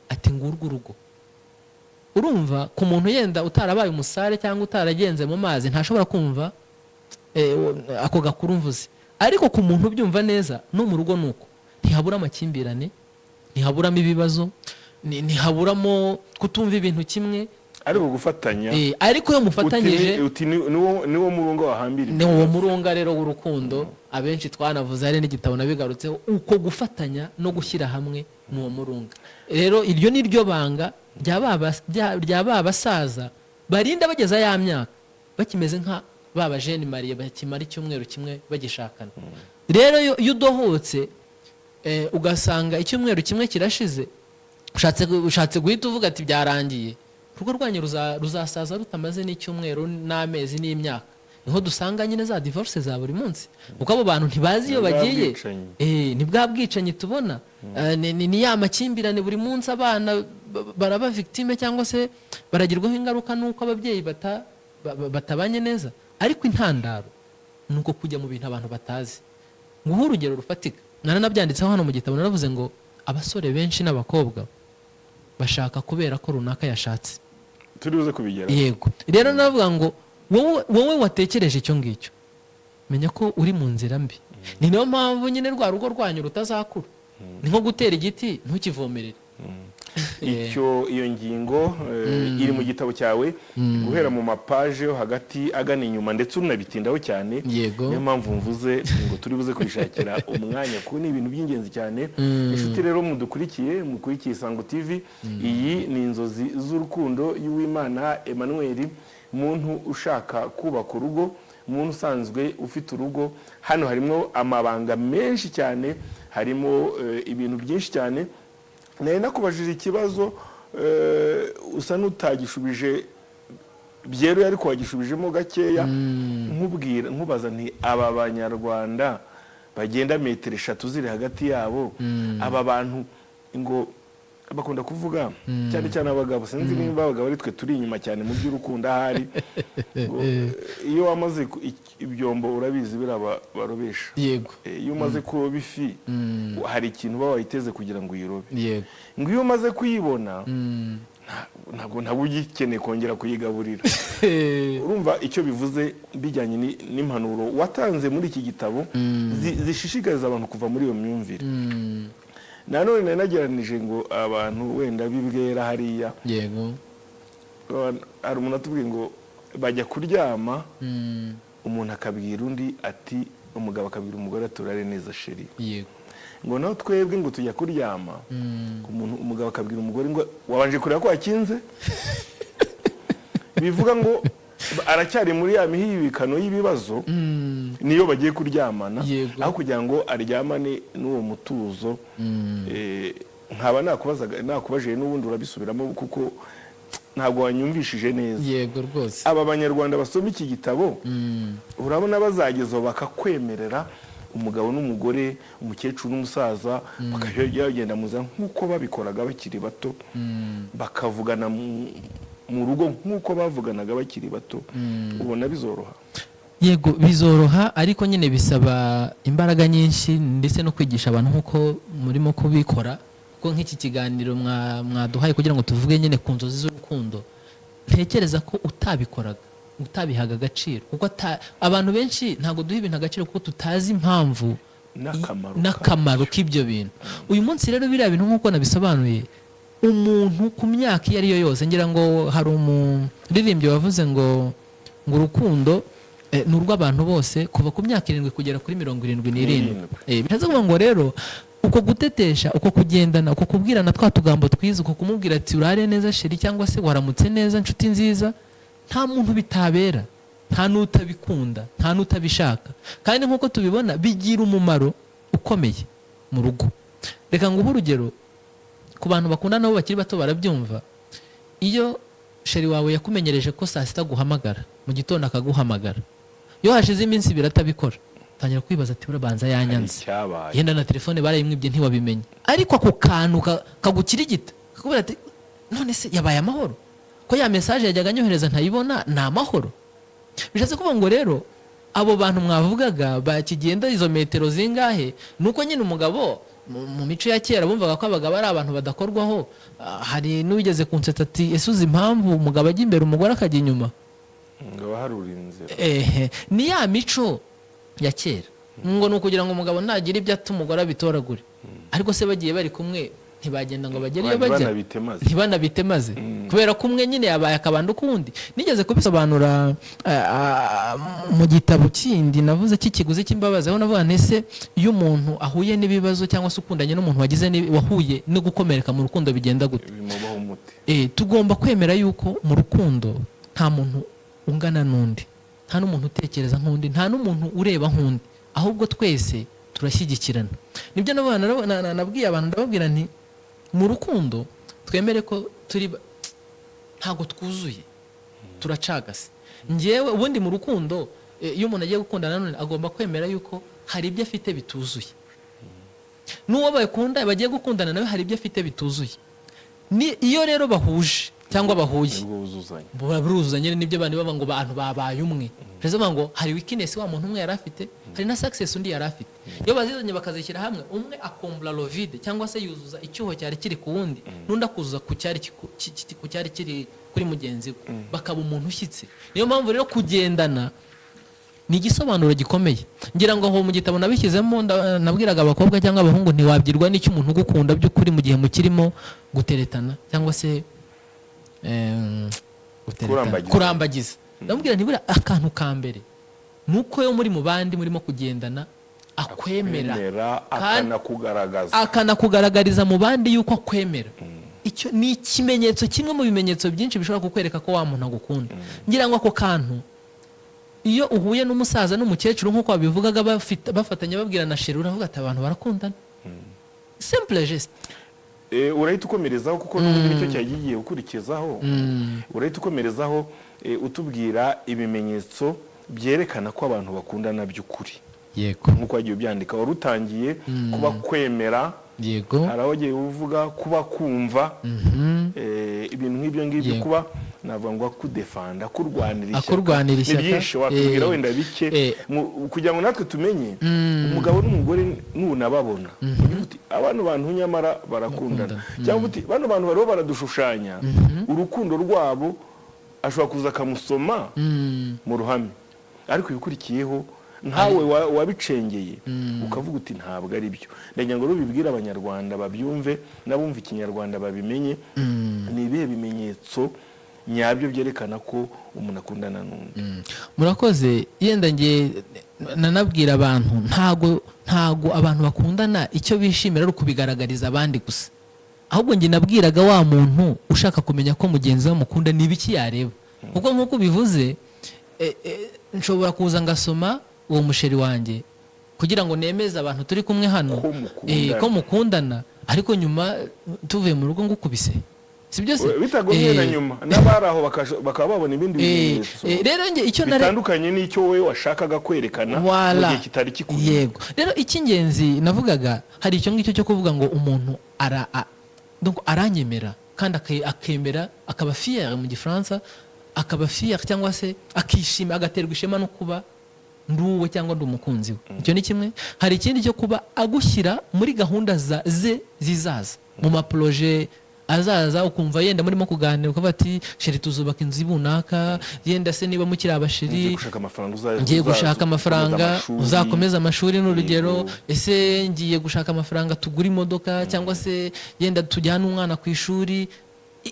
Ati ngurwo urugo. Urumva ku muntu yenda utarabaye umusare cyangwa utaragenze mu mazi ntashobora kumva ako gakuru mvuze, ariko ku muntu byumva neza no mu rugo nuko ntihabura amakimbirane, ntihaburamo ibibazo, ntihaburamo kutumva ibintu kimwe, ariko gufatanya. Ariko yo mufatanyije niwo murunga wahambira, niwo murunga rero w'urukundo. Abenshi twanavuze hari n'igitabo nabigarutseho, uko gufatanya no gushyira hamwe n'uwo murunga. Rero iryo ni ryo banga rya basaza barinda bageza ya myaka bakimeze nka baba Jeanne Marie bakimara icyumweru kimwe bagishakana. Rero iyo udohotse ugasanga icyumweru kimwe kirashize, ushatse guhita uvuga ati byarangiye, urugo rwanyu ruzasaza rutamaze n'icyumweru n'amezi n'imyaka. Niho dusanga nyine za divorce za buri munsi, kuko abo bantu ntibazi iyo bagiye. Ni bwa bwicanyi tubona, ni ya makimbirane buri munsi, abana baraba victime cyangwa se baragirwaho ingaruka nuko ababyeyi batabanye neza. Ariko intandaro nuko kujya mu bintu abantu batazi. Nguho urugero rufatika, naranabyanditseho hano mu gitabo, naravuze ngo abasore benshi n'abakobwa bashaka kubera ko runaka yashatse. Turibuze kubigera. Yego, rero navuga ngo wowe watekereje icyo ngicyo, menya ko uri mu nzira mbi. Ni nayo mpamvu nyine rwa rugo rwanyu rutazakura. Ni nko gutera igiti ntukivomerere. Iyo ngingo iri mu gitabo cyawe guhera mu mapaje yo hagati agana inyuma, ndetse unabitindaho cyane. Niyo mpamvu mvuze ngo turi buze kwishakira umwanya kuko ni ibintu by'ingenzi cyane. Inshuti rero mukurikiye Isango TV, iyi ni Inzozi z'Urukundo y'Uwimana Emmanuel, umuntu ushaka kubaka urugo, umuntu usanzwe ufite urugo. Hano harimo amabanga menshi cyane, harimo ibintu byinshi cyane. Nari nakubajije ikibazo usa n'utagishubije byeruye, ariko wagishubijemo gakeya. Nkubaza nti aba banyarwanda bagenda metero 3 ziri hagati yabo, aba bantu ngo bakunda kuvuga cyane cyane abagabo, sinzi niba abagabo ari twe turi inyuma cyane mu by'urukundo ahari. Iyo wamaze ibyombo urabizi biraba barobesha. Yego. Iyo umaze kuroba ifi hari ikintu baba wayiteze kugira ngo uyirobe. Yego. Ngo iyo umaze kuyibona ntabwo ugikeneye kongera kuyigaburira. Urumva icyo bivuze bijyanye n'impanuro watanze muri iki gitabo zishishikariza abantu kuva muri iyo myumvire. Nanone nageranije ngo abantu wenda bibwera hariya. Yego. Hari umuntu atubwiye ngo bajya kuryama, umuntu akabwira undi ati, umugabo akabwira umugore turare neza sheri. Yego. Ngo naho twebwe ngo tujya kuryama, umugabo akabwira umugore ngo wabanje kureba ko wakinze. Bivuga ngo aracyari muri ya mihibikano y'ibibazo, niyo bagiye kuryamana, aho kugira ngo aryamane n'uwo mutuzo. Nkaba nakubajije n'ubundi urabisubiramo kuko ntabwo wanyumvishije neza. Yego rwose. Aba banyarwanda basoma iki gitabo urabona bazagezaho bakakwemerera umugabo n'umugore, umukecuru n'umusaza bakagenda muza nk'uko babikoraga bakiri bato, bakavugana mu rugo nk'uko bavuganaga bakiri bato, ubona bizoroha? Yego bizoroha, ariko nyine bisaba imbaraga nyinshi ndetse no kwigisha abantu nk'uko murimo kubikora, kuko nk'iki kiganiro mwaduhaye kugira ngo tuvuge nyine ku nzozi z'urukundo, ntekereza ko utabikoraga utabihaga agaciro, kuko abantu benshi ntago duha ibintu agaciro kuko tutazi impamvu n'akamaro k'ibyo bintu. Uyu munsi rero biriya bintu nk'uko nabisobanuye, umuntu ku myaka iyo ari yo yose, ngira ngo hari umuririmbyi wavuze ngo urukundo ni urw'abantu bose kuva ku myaka 7 kugera kuri 77. Biraza kuvuga ngo rero uko gutetesha, uko kugendana, uko kubwirana twa tugambo twiza, uko kumubwira ati urare neza sheri cyangwa se waramutse neza nshuti nziza, nta muntu bitabera, nta nutabikunda, nta nutabishaka, kandi nk'uko tubibona bigira umumaro ukomeye mu rugo. Reka nguhe urugero ku bantu bakunda nabo bakiri bato barabyumva. Iyo sheri wawe yakumenyereje ko saa sita guhamagara, mu gitondo akaguhamagara, iyo hashize iminsi 2 atabikora, tangira kwibaza ati urabanza yanyanze, yenda na telefone barayimwibye ntiwabimenye, ariko ako kantu kagukirigita kakubwira ati none se yabaye amahoro ko ya message yajyaga anyohereza ntayibona, ni amahoro. Bishatse kuvuga ngo rero abo bantu mwavugaga bakigenda izo metero zingahe, nuko nyine umugabo mu mico ya kera bumvaga ko abagabo ari abantu badakorwaho. Hari n'uwigeze kunsetsa ati ese uzi impamvu umugabo ajya imbere umugore akajya inyuma? Ngo haruri inzira. Ni ya mico ya kera, ngo nukugira ngo umugabo nagira ibyo ati umugore abitoragure, ariko se bagiye bari kumwe ntibagenda ngo bagere iyo bajya, ntibanabitemaze kubera ko umwe nyine yabaye akabando kundi. Nigeze kubisobanura mu gitabo kindi navuze cy'ikiguzi cy'imbabazi, aho navuga ntese iyo umuntu ahuye n'ibibazo cyangwa se ukundanye n'umuntu wahuye no gukomereka mu rukundo bigenda gute. Bimubaho umuti. Tugomba kwemera yuko mu rukundo nta muntu ungana n'undi, nta n'umuntu utekereza nk'undi, nta n'umuntu ureba nk'undi, ahubwo twese turashyigikirana. Nibyo nabwiye abantu, ndababwira nti mu rukundo twemere ko ntago twuzuye, turacagase. Ngewe ubundi mu rukundo iyo umuntu agiye gukundana none agomba kwemera yuko hari ibyo afite bituzuye, n'uwo bakunda bagiye gukundana nawe hari ibyo afite bituzuye. Iyo rero bahuje cyangwa bahuye buruzuzanye, nibyo abantu baba ngo abantu babaye umwe. Bivuze ngo hari weakness wa muntu umwe yari afite, hari na success undi yari afite. Iyo bazizanye bakazishyira hamwe, umwe akombla lo vide cyangwa se yuzuza icyuho cyari kiri ku wundi, n'undi akuzuza ku cyari kiri kuri mugenzi we, bakaba umuntu ushyitse. Niyo mpamvu rero kugendana ni igisobanuro gikomeye. Ngira ngo aho mu gitabo nabishyizemo, nabwiraga abakobwa cyangwa abahungu ntiwabyirwa n'icyo umuntu ugukunda by'ukuri mu gihe mukirimo guteretana cyangwa se kurambagiza. Ndamubwira ntibura akantu ka mbere nuko yo muri mu bandi murimo kugendana akwemera akanakugaragariza mu bandi yuko akwemera. Icyo ni ikimenyetso kimwe mu bimenyetso byinshi bishobora kukwereka ko wa muntu agukunda. Ngira ngo ako kantu iyo uhuye n'umusaza n'umukecuru nk'uko babivugaga bafatanya babwirana sheri, uravuga ati abantu barakundana. Simple geste. Urahita ukomerezaho kuko n'ubundi nicyo cyagiye ukurikizaho. Urahita ukomerezaho utubwira ibimenyetso byerekana ko abantu bakundana by'ukuri. Yego. Nkuko wagiye ubyandika, wari utangiye kuba kwemera. Yego. Hari abagiye uvuga kuba kumva, ibintu nk'ibyo ngibyo, kuba navuga ngo kudefanda, kurwanira ishyaka. Ni byinshi watubwira wenda bike kugira ngo natwe tumenye umugabo n'umugore nunababona uti abantu bantu nyamara barakundana, cyangwa uti bano bantu bariho baradushushanya urukundo rwabo, ashobora kuza akamusoma mu ruhame, ariko ibikurikiyeho nkawe wabicengeye ukavuga uti ntabwo ari byo. Ndagira ngo rubibwire abanyarwanda babyumve, n'abumva ikinyarwanda babimenye, ni ibihe bimenyetso nyabyo byerekana ko umuntu akundana n'undi. Murakoze. Yenda nge nanabwira abantu ntago abantu bakundana icyo bishimira ari ukubigaragariza abandi gusa, ahubwo nge nabwiraga wa muntu ushaka kumenya ko mugenzi we mukunda n'ibiki yareba, kuko nk'uko bivuze nshobora kuza ngasoma uwo musheri wanjye kugira ngo nemeze abantu turi kumwe hano ko mukundana, ariko nyuma tuvuye mu rugo ngukubise, sibyo se bitagomye na nyuma n'abaraho bakaba babona ibindi bimenyetso rero nge icyo bitandukanye n'icyo wowe washakaga kwerekana mu gihe kitari kikuru. Yego, rero icy'ingenzi navugaga hari icyo ngicyo cyo kuvuga ngo umuntu donc aranyemera kandi akemera akaba fier mu gifaransa, akaba fier cyangwa se akishima agaterwa ishema no kuba nduwe cyangwa ndumukunzi we. Icyo ni kimwe. Hari ikindi cyo kuba agushyira muri gahunda ze zizaza mu maproje azaza, ukumva yenda murimo kuganira ukavuga ati sheri tuzubaka inzu ibunaka, yenda se niba mukiri abashiri ngiye gushaka amafaranga uzakomeza amashuri n'urugero, ese ngiye gushaka amafaranga tugura imodoka cyangwa se yenda tujyana umwana ku ishuri.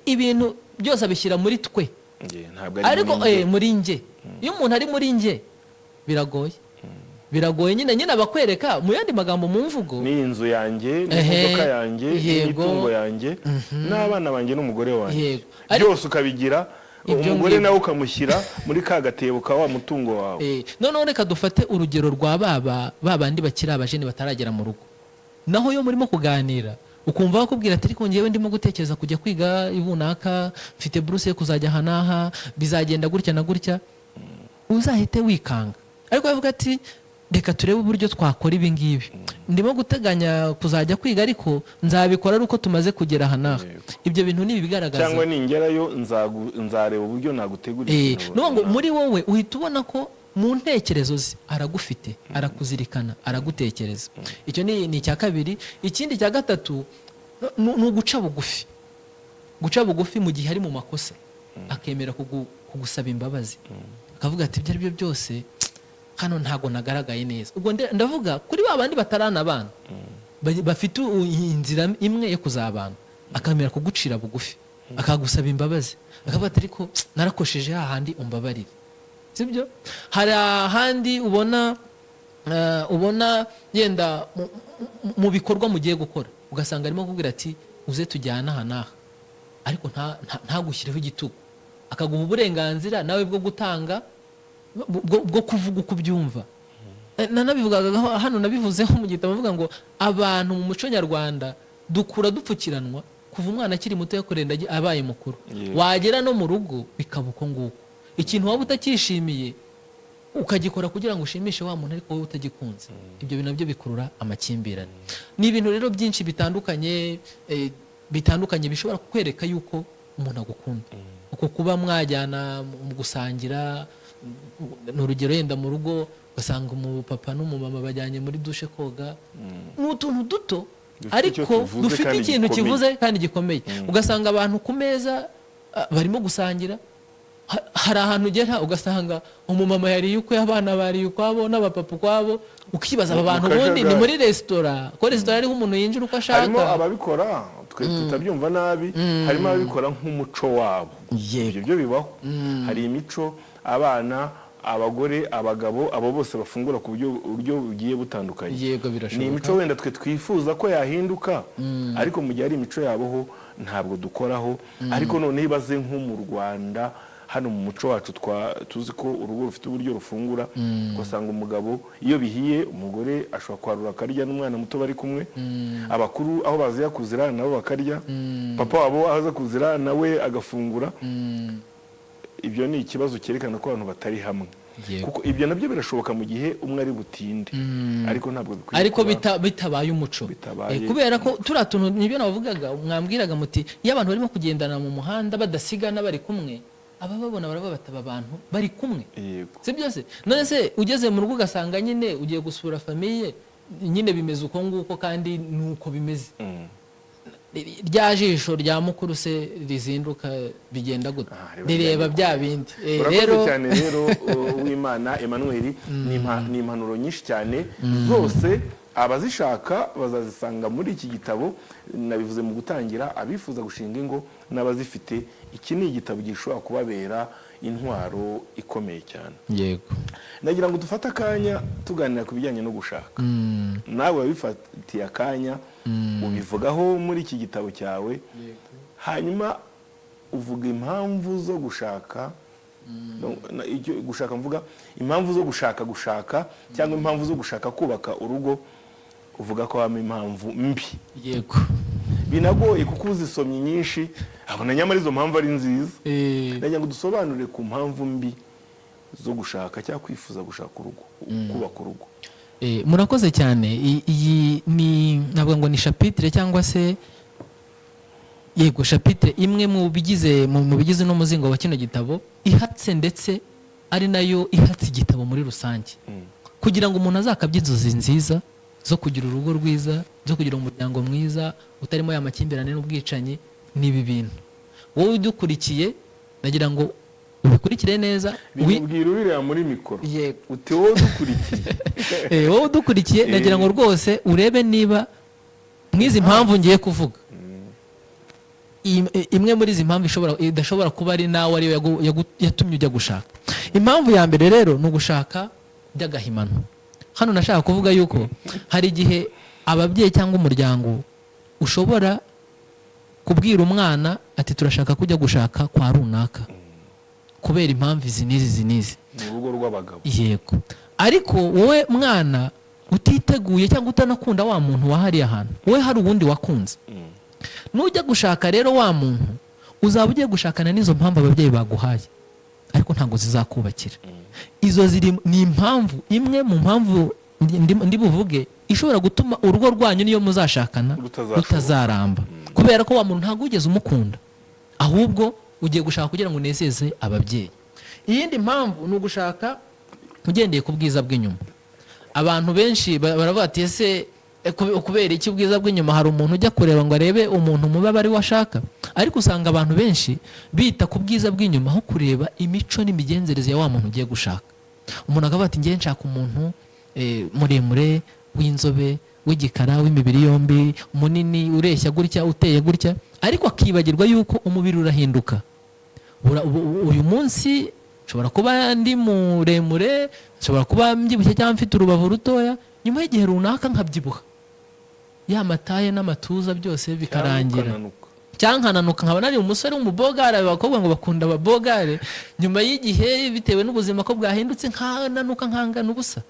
Ibintu byose abishyira muri twe, ariko muri nge. Iyo umuntu ari muri nge biragoye nyine abakwereka mu yandi magambo mu mvugo, ni inzu yanjye n'imodoka yanjye n'itungo yanjye n'abana banjye n'umugore wanjye, byose ukabigira umugore nawe ukamushyira muri ka gatebo ka wa mutungo wawe. Noneho reka dufate urugero rwa babandi bakiri abajene bataragera mu rugo, naho yo murimo kuganira ukumva bakubwira ati ariko ngewe ndimo gutekereza kujya kwiga ibunaka, mfite buruse yo kuzajya hanaha, bizagenda gutya na gutya, uzahite wikanga. Ariko bavuga ati reka turebe uburyo twakora ibi ngibi, ndimo guteganya kuzajya kwiga ariko nzabikora ari uko tumaze kugera hanaha. Ibyo bintu ni bigaragaza, cyangwa ningerayo nzareba uburyo nagutegurira. ngo muri wowe uhita ubona ko mu ntekerezo ze aragufite, arakuzirikana, aragutekereza. Icyo ni icya kabiri. Ikindi cya gatatu ni uguca bugufi. Guca bugufi mu gihe ari mu makosa, akemera kugusaba imbabazi, akavuga ati ibyo ari byo byose hano ntago nagaragaye neza. Ubwo ndavuga kuri babandi batarana abana, bafite inzira imwe yo kuzabana, akamera kugucira bugufi, akagusaba imbabazi, akavuga ati ariko narakosheje hahandi umbabarire, sibyo? Hari ahandi ubona yenda mu bikorwa mugiye gukora ugasanga arimo kubwira ati uze tujyana aha n'aha, ariko ntagushyireho igitugu, akaguha uburenganzira nawe bwo gutanga, bwo kuvuga uko ubyumva. Nanabivugaga hano, nabivuzeho mu gitabo bavuga ngo abantu mu muco nyarwanda dukura dupfukiranwa kuva umwana akiri muto yakorenda abaye mukuru, wagera no mu rugo bikaba uko nguko. Ikintu waba utakishimiye ukagikora kugira ngo ushimishe wa muntu ariko wowe utagikunze, ibyo bintu nabyo bikurura amakimbirane. Ni ibintu rero byinshi bitandukanye bishobora kukwereka yuko umuntu agukunda. Uko kuba mwajyana mu gusangira, n'urugero yenda mu rugo ugasanga umupapa n'umumama bajyanye muri dushe koga, ni utuntu duto ariko dufite ikintu kivuze kandi gikomeye. Ugasanga abantu ku meza barimo gusangira, hari ahantu ugera ugasanga umumama yariye ukwe, abana bariye ukwabo n'abapapa ukwabo, ukibaza aba bantu ubundi ni muri resitora, ko resitora ariho umuntu yinjira uko ashaka. Harimo ababikora twe tutabyumva nabi, harimo ababikora nk'umuco wabo. Ibyo bibaho. Hari imico abana, abagore, abagabo, abo bose bafungura ku buryo bugiye butandukanye. Ni imico wenda twe twifuza ko yahinduka, ariko mu gihe ari imico yaboho ntabwo dukoraho. Ariko none ibaze nko mu Rwanda, hano mu muco wacu tuzi ko urugo rufite uburyo rufungura, ugasanga umugabo iyo bihiye umugore ashobora kwarura akarya n'umwana muto bari kumwe, abakuru aho baziya kuzira nabo bakarya, papa wabo aza kuzira nawe agafungura. Ibyo ni ikibazo cyerekana ko abantu batari hamwe, kuko ibyo nabyo birashoboka mu gihe umwe ari butinde, ariko ntabwo bikwiye, ariko bitabaye umuco. Kubera ko turiya tuntu nibyo navugaga, mwambwiraga muti iyo abantu barimo kugendana mu muhanda badasigana bari kumwe, abababona baravuga bataba abantu bari kumwe, si byose. None se ugeze mu rugo ugasanga nyine ugiye gusura famiye, nyine bimeze uko nguko kandi nuko bimeze. Rya jisho rya mukuru se rizinduka bigenda gute? Rireba bya bindi. Rero cyane rero Uwimana Emmanuel ni impanuro nyinshi cyane, zose abazishaka bazazisanga muri iki gitabo. Nabivuze mu gutangira, abifuza gushinga ingo n'abazifite, iki ni igitabo gishobora kubabera intwaro ikomeye cyane. Yego. Nagira ngo dufate akanya tuganira ku bijyanye no gushaka. Nawe wabifatiye akanya ubivugaho muri iki gitabo cyawe, hanyuma uvuga impamvu zo gushaka. Gushaka mvuga impamvu zo gushaka cyangwa impamvu zo gushaka kubaka urugo, uvuga ko hama impamvu mbi. Yego. Binagoye kuko uzisomye nyinshi abona nyamara izo mpamvu ari nziza. Ndagira ngo dusobanurire ku mpamvu mbi zo gushaka cyangwa kwifuza gushaka urugo, kubaka urugo. Murakoze cyane. Iyi ni nabwo ngo ni chapitre cyangwa se yego chapitre imwe mu bigize n'umuzingo wa kino gitabo ihatse, ndetse ari nayo ihatse igitabo muri rusange, kugira ngo umuntu azakabye inzozi nziza zo kugira urugo rwiza, zo kugira umuryango mwiza utarimo ya makimbirane n'ubwicanyi n'ibi bintu. Wowe udukurikiye nagira ngo ubikurikire neza, bibwira ubireba muri mikoro uti wowe udukurikiye wowe udukurikiye nagira ngo rwose urebe niba mwizi mpamvu ngiye kuvuga imwe muri izi mpamvu idashobora kuba ari nawe ariyo yatumye ujya gushaka. Impamvu ya mbere rero ni ugushaka by'agahimano. Hano nashaka kuvuga yuko hari igihe ababyeyi cyangwa umuryango ushobora kubwira umwana ati turashaka kujya gushaka kwa runaka kubera impamvu izi n'izi mu rugo rw'abagabo. Yego, ariko wowe mwana utiteguye cyangwa utanakunda wa muntu wahariye ahantu, wowe hari ubundi wakunze. Nujya gushaka rero wa muntu uzaba ugiye gushakana n'izo mpamvu ababyeyi baguhaye, ariko ntabwo zizakubakira. Izo ni impamvu imwe mu mpamvu ndi buvuge ishobora gutuma urugo rwanyu niyo muzashakana rutazaramba, kubera ko wa muntu ntabwo ugeze umukunda, ahubwo ugiye gushaka kugira ngo unezeze ababyeyi. Iyindi mpamvu ni ugushaka ugendeye ku bwiza bw'inyuma. Abantu benshi baravuga ati ese kubera iki ubwiza bw'inyuma hari umuntu ujya kureba ngo arebe umuntu mubi aba ari we ashaka? Ariko usanga abantu benshi bita ku bwiza bw'inyuma aho kureba imico n'imigenzereze ya wa muntu ugiye gushaka. Umuntu akavuga ati ngiye nshaka umuntu muremure, w'inzobe, w'igikara, w'imibiri yombi, munini, ureshya gutya, uteye gutya, ariko akibagirwa yuko umubiri urahinduka. Uyu munsi nshobora kuba ndi muremure, nshobora kuba mbyibushye cyangwa mfite urubavu rutoya, nyuma y'igihe runaka nkabyibuha, ya mataye n'amatuza byose bikarangira, cyangwa nkananuka nkaba nari umusore w'umubogare. Abakobwa ngo bakunda ababogare, nyuma y'igihe bitewe n'ubuzima ko bwahindutse nkananuka nkangana ubusa.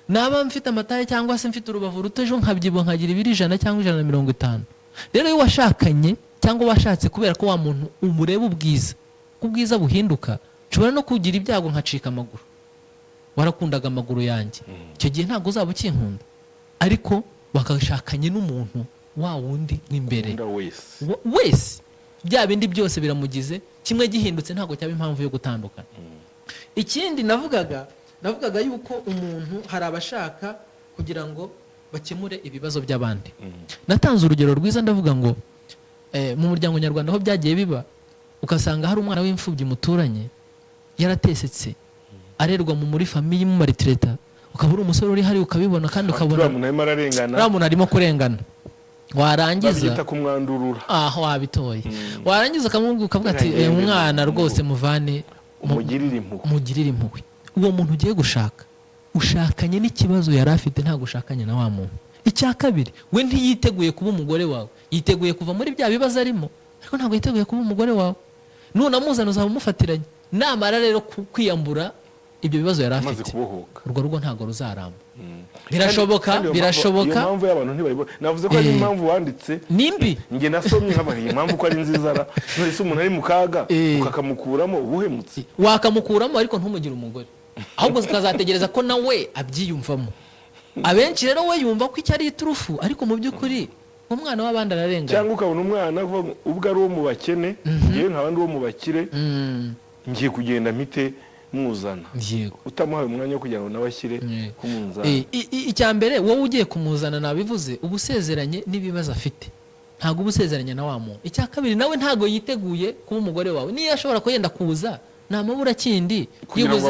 Naba mfite amataye cyangwa se mfite urubavu ruto, ejo nkabyibuha nkagira ibiri 100 cyangwa 150. Rero iyo washakanye cyangwa washatse kubera ko wa muntu umureba ubwiza, ubwiza buhinduka, nshobora no kugira ibyago nkacika amaguru. Warakundaga amaguru yanjye, icyo gihe ntabwo uzaba ukinkunda, ariko wakashakanye n'umuntu wa wundi w'imbere wese, bya bindi byose biramugize, kimwe gihindutse ntabwo cyaba impamvu yo gutandukana. Ikindi navugaga yuko umuntu hari abashaka kugira ngo bakemure ibibazo by'abandi. Natanze urugero rwiza ndavuga ngo mu muryango nyarwanda aho byagiye biba, ukasanga hari umwana w'imfubyi muturanye yaratesetse, arerwa muri famiye mu maritreta, ukaba uri umusore uri hari ukabibona, kandi ukabona umuntu arimo kurengana. Warangiza kumwandurura aho wabitoye, warangiza ukavuga ati umwana rwose muvane umugirire impuhwe. Uwo muntu ugiye gushaka ushakanye n'ikibazo yari afite, ntabwo ushakanye na wa muntu. Icya kabiri, we ntiyiteguye kuba umugore wawe, yiteguye kuva muri bya bibazo arimo, ariko ntabwo yiteguye kuba umugore wawe. Nunamuzana uzaba umufatiranye, namara rero kwiyambura ibyo bibazo yari afite, urwo rugo ntabwo ruzaramba. Birashoboka. Iyo mpamvu y'abantu ntibayibona. Navuze ko ari impamvu wanditse nimbi, nge nasomye nk'abantu impamvu ko ari nziza. None umuntu ari mu kaga ukakamukuramo, ubuhemutse wakamukuramo, ariko ntumugire umugore, ahubwo ukazategereza ko nawe abyiyumvamo. Abenshi rero we yumva ko icyo ari iturufu, ariko mu by'ukuri umwana w'abandi ararengana. Cyangwa ukabona umwana ubwo ari uwo mu bakene, ngewe nkaba ndi uwo mu bakire, ngiye kugenda mpite muzana, utamuhaye umwanya wo kugira ngo nawe ashyire ku munzani. Icya mbere, wowe ugiye kumuzana nabivuze, ubusezeranye n'ibibazo afite, ntabwo ubusezeranye na wa muntu. Icya kabiri, nawe ntabwo yiteguye kuba umugore wawe. Niyo ashobora kugenda kuza nta mabura kindi kugira ngo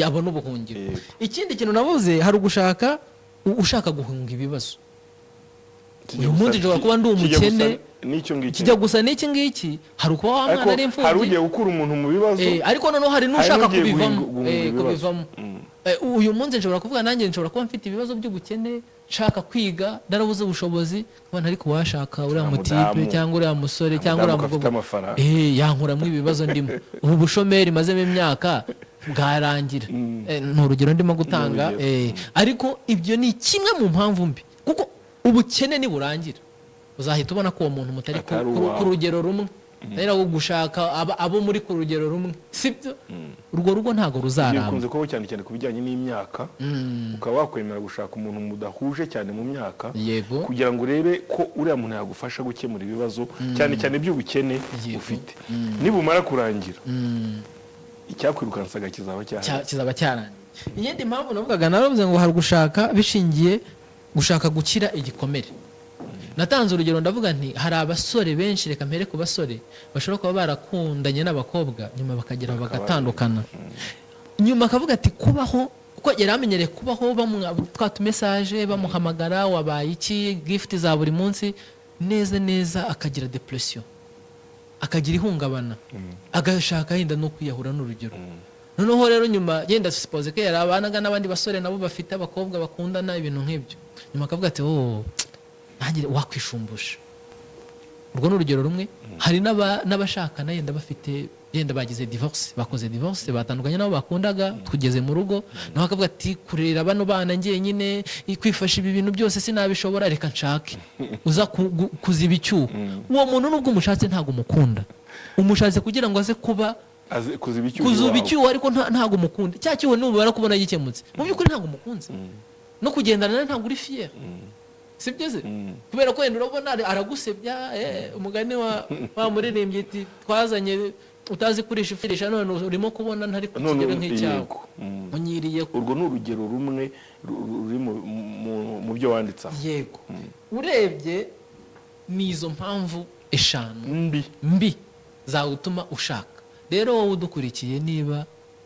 abone ubuhungiro. Ikindi kintu navuze, hari ugushaka ushaka guhunga ibibazo. Uyu munsi nshobora kuba ndi umukene, kijya gusa n'iki ngiki, hari ukuba wa mwana ari imfubyi, hari ugiye gukura umuntu mu bibazo, ariko noneho hari n'ushaka kubivamo. Uyu munsi nshobora kuvuga nanjye nshobora kuba mfite ibibazo by'ubukene, nshaka kwiga, narabuze ubushobozi, nkabona ariko washaka uriya mutipe cyangwa uriya musore cyangwa uriya mugabo yankuramo ibibazo ndimo. Ubu bushomeri mazemo imyaka bwarangira. Ni urugero ndimo gutanga, ariko ibyo ni kimwe mu mpamvu mbi, kuko ubukene niburangira uzahita ubona ko uwo muntu mutari ku rugero rumwe rero gushaka abo muri ku rugero rumwe sibyo urwo rugo ntago ruzaramba bikunze kubaho cyane cyane ku bijyanye n'imyaka ukaba wakwemera gushaka umuntu mudahuje cyane mu myaka kugira ngo urebe ko uriya muntu yagufasha gukemura ibibazo cyane cyane by'ubukene ufite nibumara kurangira icyakwirukansaga kizaba cyarangiye iyindi mpamvu navugaga naravuze ngo hari gushaka bishingiye gushaka gukira igikomere natanze urugero ndavuga nti hari abasore benshi reka mpere ku basore bashobora kuba barakundanye n'abakobwa nyuma bakagera bagatandukana nyuma akavuga ati kubaho kuko yari amenyereye kubaho twatu message bamuhamagara wabaye iki gift za buri munsi neza akagira depression akagira ihungabana agashaka yenda no kwiyahura n'urugero noneho rero nyuma yenda suppose ko yarabanaga n'abandi basore nabo bafite abakobwa bakundana ibintu nk'ibyo nyuma akavuga ati nanjye wakwishumbusha urwo n'urugero rumwe hari n'abashakana yenda bafite yenda bagize divorce bakoze divorce batandukanye nabo bakundaga tugeze mu rugo naho akavuga ati kurera bano bana ngiye nyine kwifasha ibi bintu byose sinabishobora reka nshake uza kuziba icyuho uwo muntu nubwo umushatse ntago umukunda umushatse kugira ngo aze kuba kuzuba icyuho ariko ntago umukunda cya cyuho nubara kubona gikemutse mu by'ukuri ntago umukunze no kugendana nawe ntago uri fier sibyize kubera ko yenda urabona aragusebya umugani wa muririmbyi ati twazanye utazi kurisha ifirisha none urimo kubona ntari ku kigero nk'icyawe unyiriye urwo n'urugero rumwe ruri mu byo wanditse yego urebye nizo mpamvu eshanu mbi zawutuma ushaka rero wowe udukurikiye niba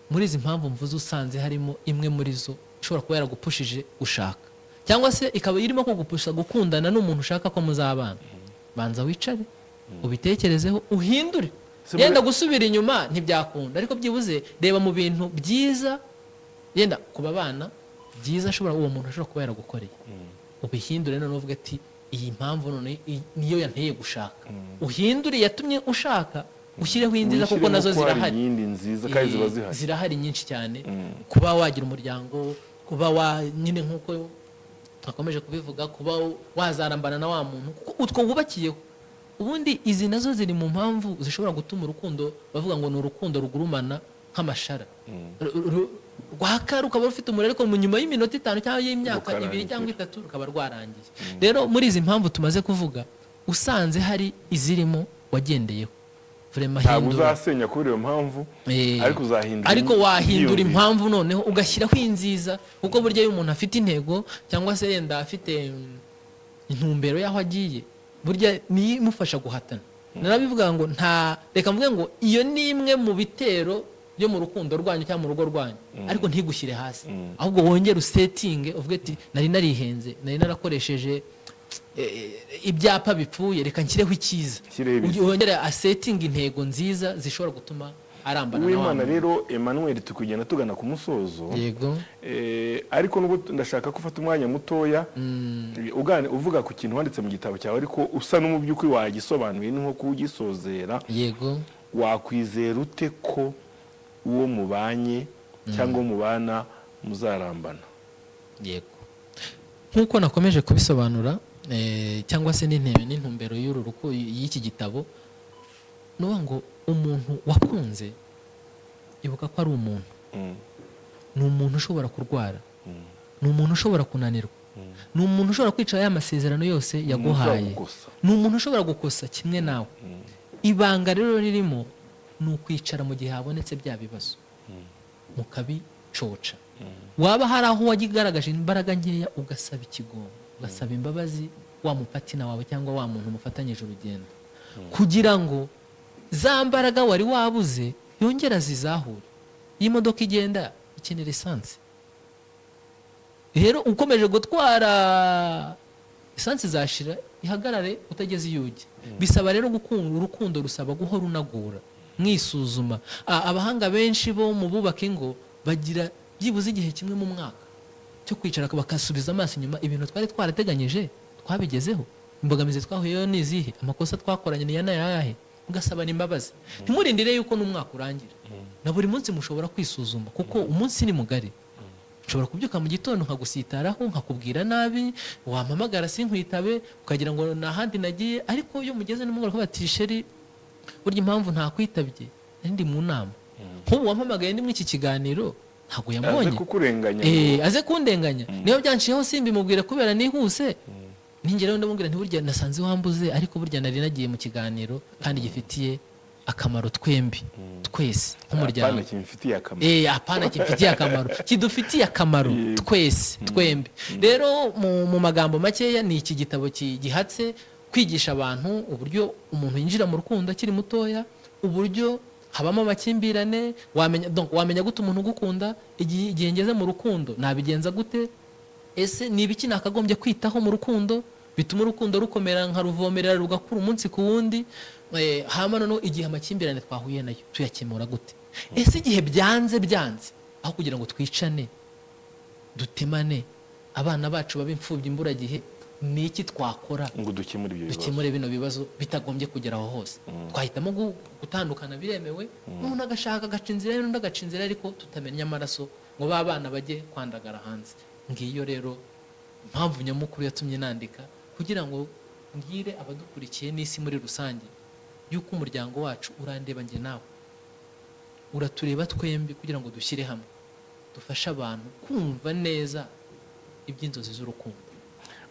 muri izi mpamvu mvuze usanze harimo imwe muri zo ishobora kuba yaragupushije gushaka cyangwa se ikaba irimo kugupusha gukundana n'umuntu ushaka ko muzabana banza wicare ubitekerezeho uhindure yenda gusubira inyuma ntibyakunda ariko byibuze reba mu bintu byiza yenda kuba bana byiza uwo muntu ashobora kuba yaragukoreye ubihindure none uvuga ati iyi mpamvu none niyo yanteye gushaka uhindure yatumye ushaka ushyireho inziza kuko nazo zirahari nyinshi cyane kuba wagira umuryango kuba nyine nk'uko twakomeje kubivuga kuba wazarambana na wa muntu utwo wubakiyeho ubundi izi nazo ziri mu mpamvu zishobora gutuma urukundo bavuga ngo ni urukundo rugurumana nk'amashara rwaka rukaba rufite umuriro ariko mu nyuma y'iminota 5 cyangwa y'imyaka 2 cyangwa 3 rukaba rwarangiye rero muri izi mpamvu tumaze kuvuga usanze hari izirimo wagendeyeho ntabwo uzasenya kubera iyo mpamvu ariko wahindura impamvu noneho ugashyiraho inziza kuko burya iyo umuntu afite intego cyangwa se yenda afite intumbero y'aho agiye burya niyo imufasha guhatana narabivuga ngo reka mvuge ngo iyo ni imwe mu bitero byo mu rukundo rwanyu cyangwa mu rugo rwanyu ariko ntigushyire hasi ahubwo wongere usetinge uvuge ati nari narihenze nari narakoresheje ibyapa bipfuye reka nshyireho icyiza wongere asetinga intego nziza zishobora gutuma arambana Uwimana rero Emmanuel tukugenda tugana ku musozo yego ariko nubwo ndashaka ko ufata umwanya mutoya uvuga ku kintu wanditse mu gitabo cyawe ariko usa n'umubyuko wagisobanuye ni nko kugisozera yego wakwizera ute ko uwo mubanye cyangwa mubana muzarambana yego nkuko nakomeje kubisobanura cyangwa se n'intumbero y'iki gitabo nuba ngo umuntu wakunze ibuka ko ari umuntu ni umuntu ushobora kurwara ni umuntu ushobora kunanirwa ni umuntu ushobora kwicara y'amasezerano yose yaguhaye ni umuntu ushobora gukosa kimwe nawe ibanga rero ririmo ni ukwicara mu gihe habonetse bya bibazo mukabicoca waba hari aho wagigaragaje imbaraga nkeya ugasaba ikigongo ugasaba imbabazi wa mupatina wawe cyangwa wa muntu mufatanyije urugendo kugira ngo za mbaraga wari wabuze yongera zizahure iyi modoka igenda ikenera esanse rero ukomeje gutwara esanse zashira ihagarare utageze iyo ujya bisaba rero gukunda urukundo rusaba guhora unagura mwisuzuma abahanga benshi bo mu bubaka ingo bagira byibuze igihe kimwe mu mwaka cyo kwicara bakasubiza amaso inyuma ibintu twari twarateganyije twabigezeho imbogamizi twahuyeho n'izihe amakosa twakoranye ni yanayahe ugasabana imbabazi ntimurindire yuko n'umwaka urangira na buri munsi mushobora kwisuzuma kuko umunsi ni mugari nshobora kubyuka mu gitondo nkagusitaraho nkakubwira nabi wampamagara sinkwitabe ukagira ngo nahandi nagiye ariko iyo mugeze nimugoroba bati sheri burya impamvu ntakwitabye ndi mu nama nk'ubu wampamagaye ndi muri iki kiganiro ntabwo yambonye aze kukurenganya aze kundenganya niyo byanciyeho simbimubwire kubera nihuse ningereho ndamubwira nti burya nasanze wambuze ariko burya nari nagiye mu kiganiro kandi gifitiye akamaro twembi twese nk'umuryango apana kimfitiye akamaro kidufitiye akamaro twese twembi rero mu magambo makeya ni iki gitabo gihatse kwigisha abantu uburyo umuntu yinjira mu rukundo akiri mutoya uburyo habamo amakimbirane wamenya gute umuntu ugukunda igihe ngeze mu rukundo nabigenza gute ese ni ibiki nakagombye kwitaho mu rukundo bituma urukundo rukomera nkaruvomerera rugakura umunsi ku wundi hama noneho igihe amakimbirane twahuye nayo tuyakemura gute ese igihe byanze aho kugira ngo twicane dutemane abana bacu babe imfubyi imburagihe ni iki twakora ngo dukemure bino bibazo bitagombye kugera aho hose twahitamo gutandukana biremewe umuntu agashaka agaca inzira n'undi agaca inzira ariko tutamenya amaraso ngo ba bana bajye kwandagara hanze ngiyo rero impamvu nyamukuru yatumye nandika kugira ngo ngire abadukurikiye n'isi muri rusange yuko umuryango wacu urandeba njye nawe uratureba twembi kugira ngo dushyire hamwe dufashe abantu kumva neza iby'inzozi z'urukundo.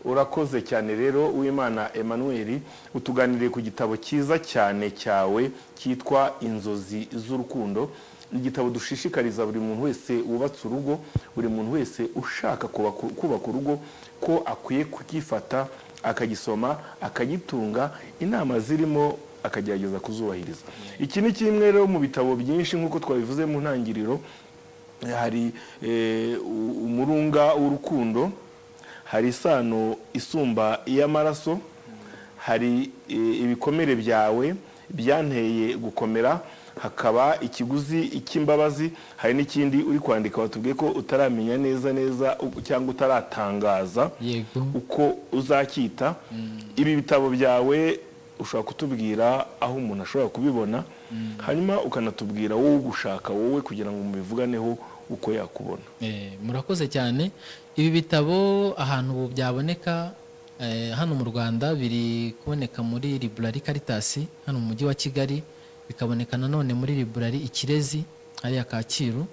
Urakoze cyane rero Uwimana Emmanuel utuganiriye ku gitabo cyiza cyane cyawe cyitwa Inzozi z'Urukundo. Igitabo dushishikariza buri muntu wese wubatse urugo, buri muntu wese ushaka kubaka urugo ko akwiye kugifata akagisoma akagitunga, inama zirimo akagerageza kuzubahiriza. Iki ni kimwe rero mu bitabo byinshi nk'uko twabivuze mu ntangiriro, hari umurunga w'urukundo, hari isano isumba iy'amaraso, hari ibikomere byawe byanteye gukomera, hakaba ikiguzi icy'imbabazi, hari n'ikindi uri kwandika watubwiye ko utaramenya neza cyangwa utaratangaza uko uzakita. Ibi bitabo byawe ushobora kutubwira aho umuntu ashobora kubibona, hanyuma ukanatubwira wowe gushaka wowe kugira ngo mubivuganeho uko yakubona. Murakoze cyane. Ibi bitabo ahantu byaboneka hano mu Rwanda biri kuboneka muri Library Caritas hano mu mujyi wa Kigali, bikaboneka nanone muri Library Ikirezi hariya Kacyiru,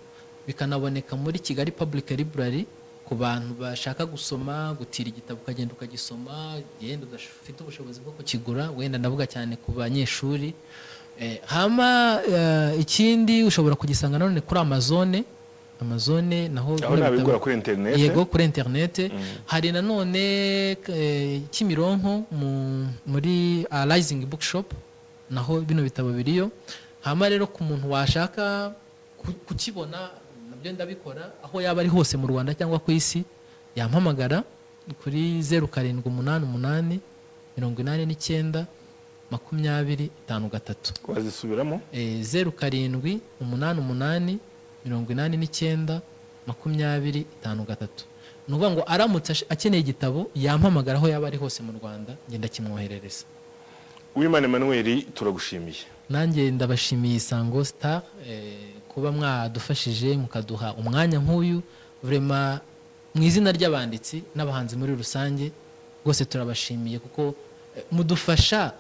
bikanaboneka muri Kigali Public Library ku bantu bashaka gusoma, gutira igitabo ukagenda ukagisoma, yenda udafite ubushobozi bwo kukigura, wenda ndavuga cyane ku banyeshuri. Hama ikindi ushobora kugisanga nanone kuri Amazone naho nabigura kuri internet. Yego, kuri internet. Hari nanone Kimironko muri Rising Bookshop naho bino bitabo biriyo. Hama rero ku muntu washaka kukibona nabyo ndabikora aho yaba ari hose mu Rwanda cyangwa ku isi, yampamagara kuri 0788 89 2053. Wazisubiramo? 0788 89 2053. Nuvuga ngo aramutse akeneye igitabo yampamagara aho yaba ari hose mu Rwanda ngenda kimwoherereza. Uwimana Emmanuel turagushimiye. Nanjye ndabashimiye Isango Star kuba mwadufashije mukaduha umwanya nk'uyu, vraiment mu izina ry'abanditsi n'abahanzi muri rusange rwose turabashimiye kuko mudufasha.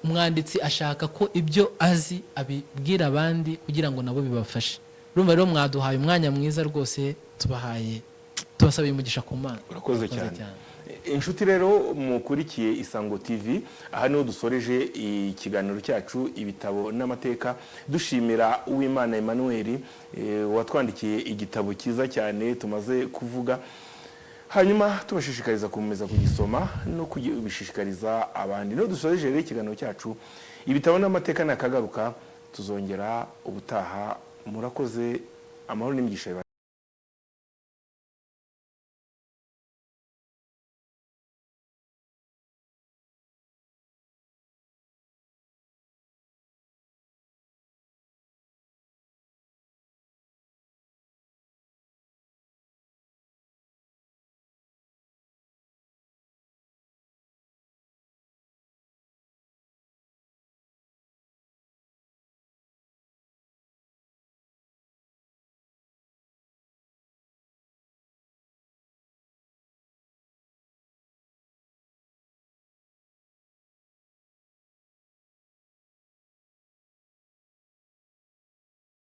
Umwanditsi ashaka ko ibyo azi abibwira abandi kugira ngo nabo bibafashe. Urumva rero mwaduhaye umwanya mwiza rwose, tubasabiye umugisha ku Mana. Urakoze cyane. Inshuti rero mukurikiye Isango TV, aha niho dusoreje ikiganiro cyacu ibitabo n'amateka, dushimira Uwimana Emmanuel watwandikiye igitabo cyiza cyane tumaze kuvuga, hanyuma tubashishikariza kumeza kugisoma no kubishishikariza abandi. No dusoreje rero ikiganiro cyacu ibitabo n'amateka nakagaruka, tuzongera ubutaha. Murakoze, amahoro n'imigisha.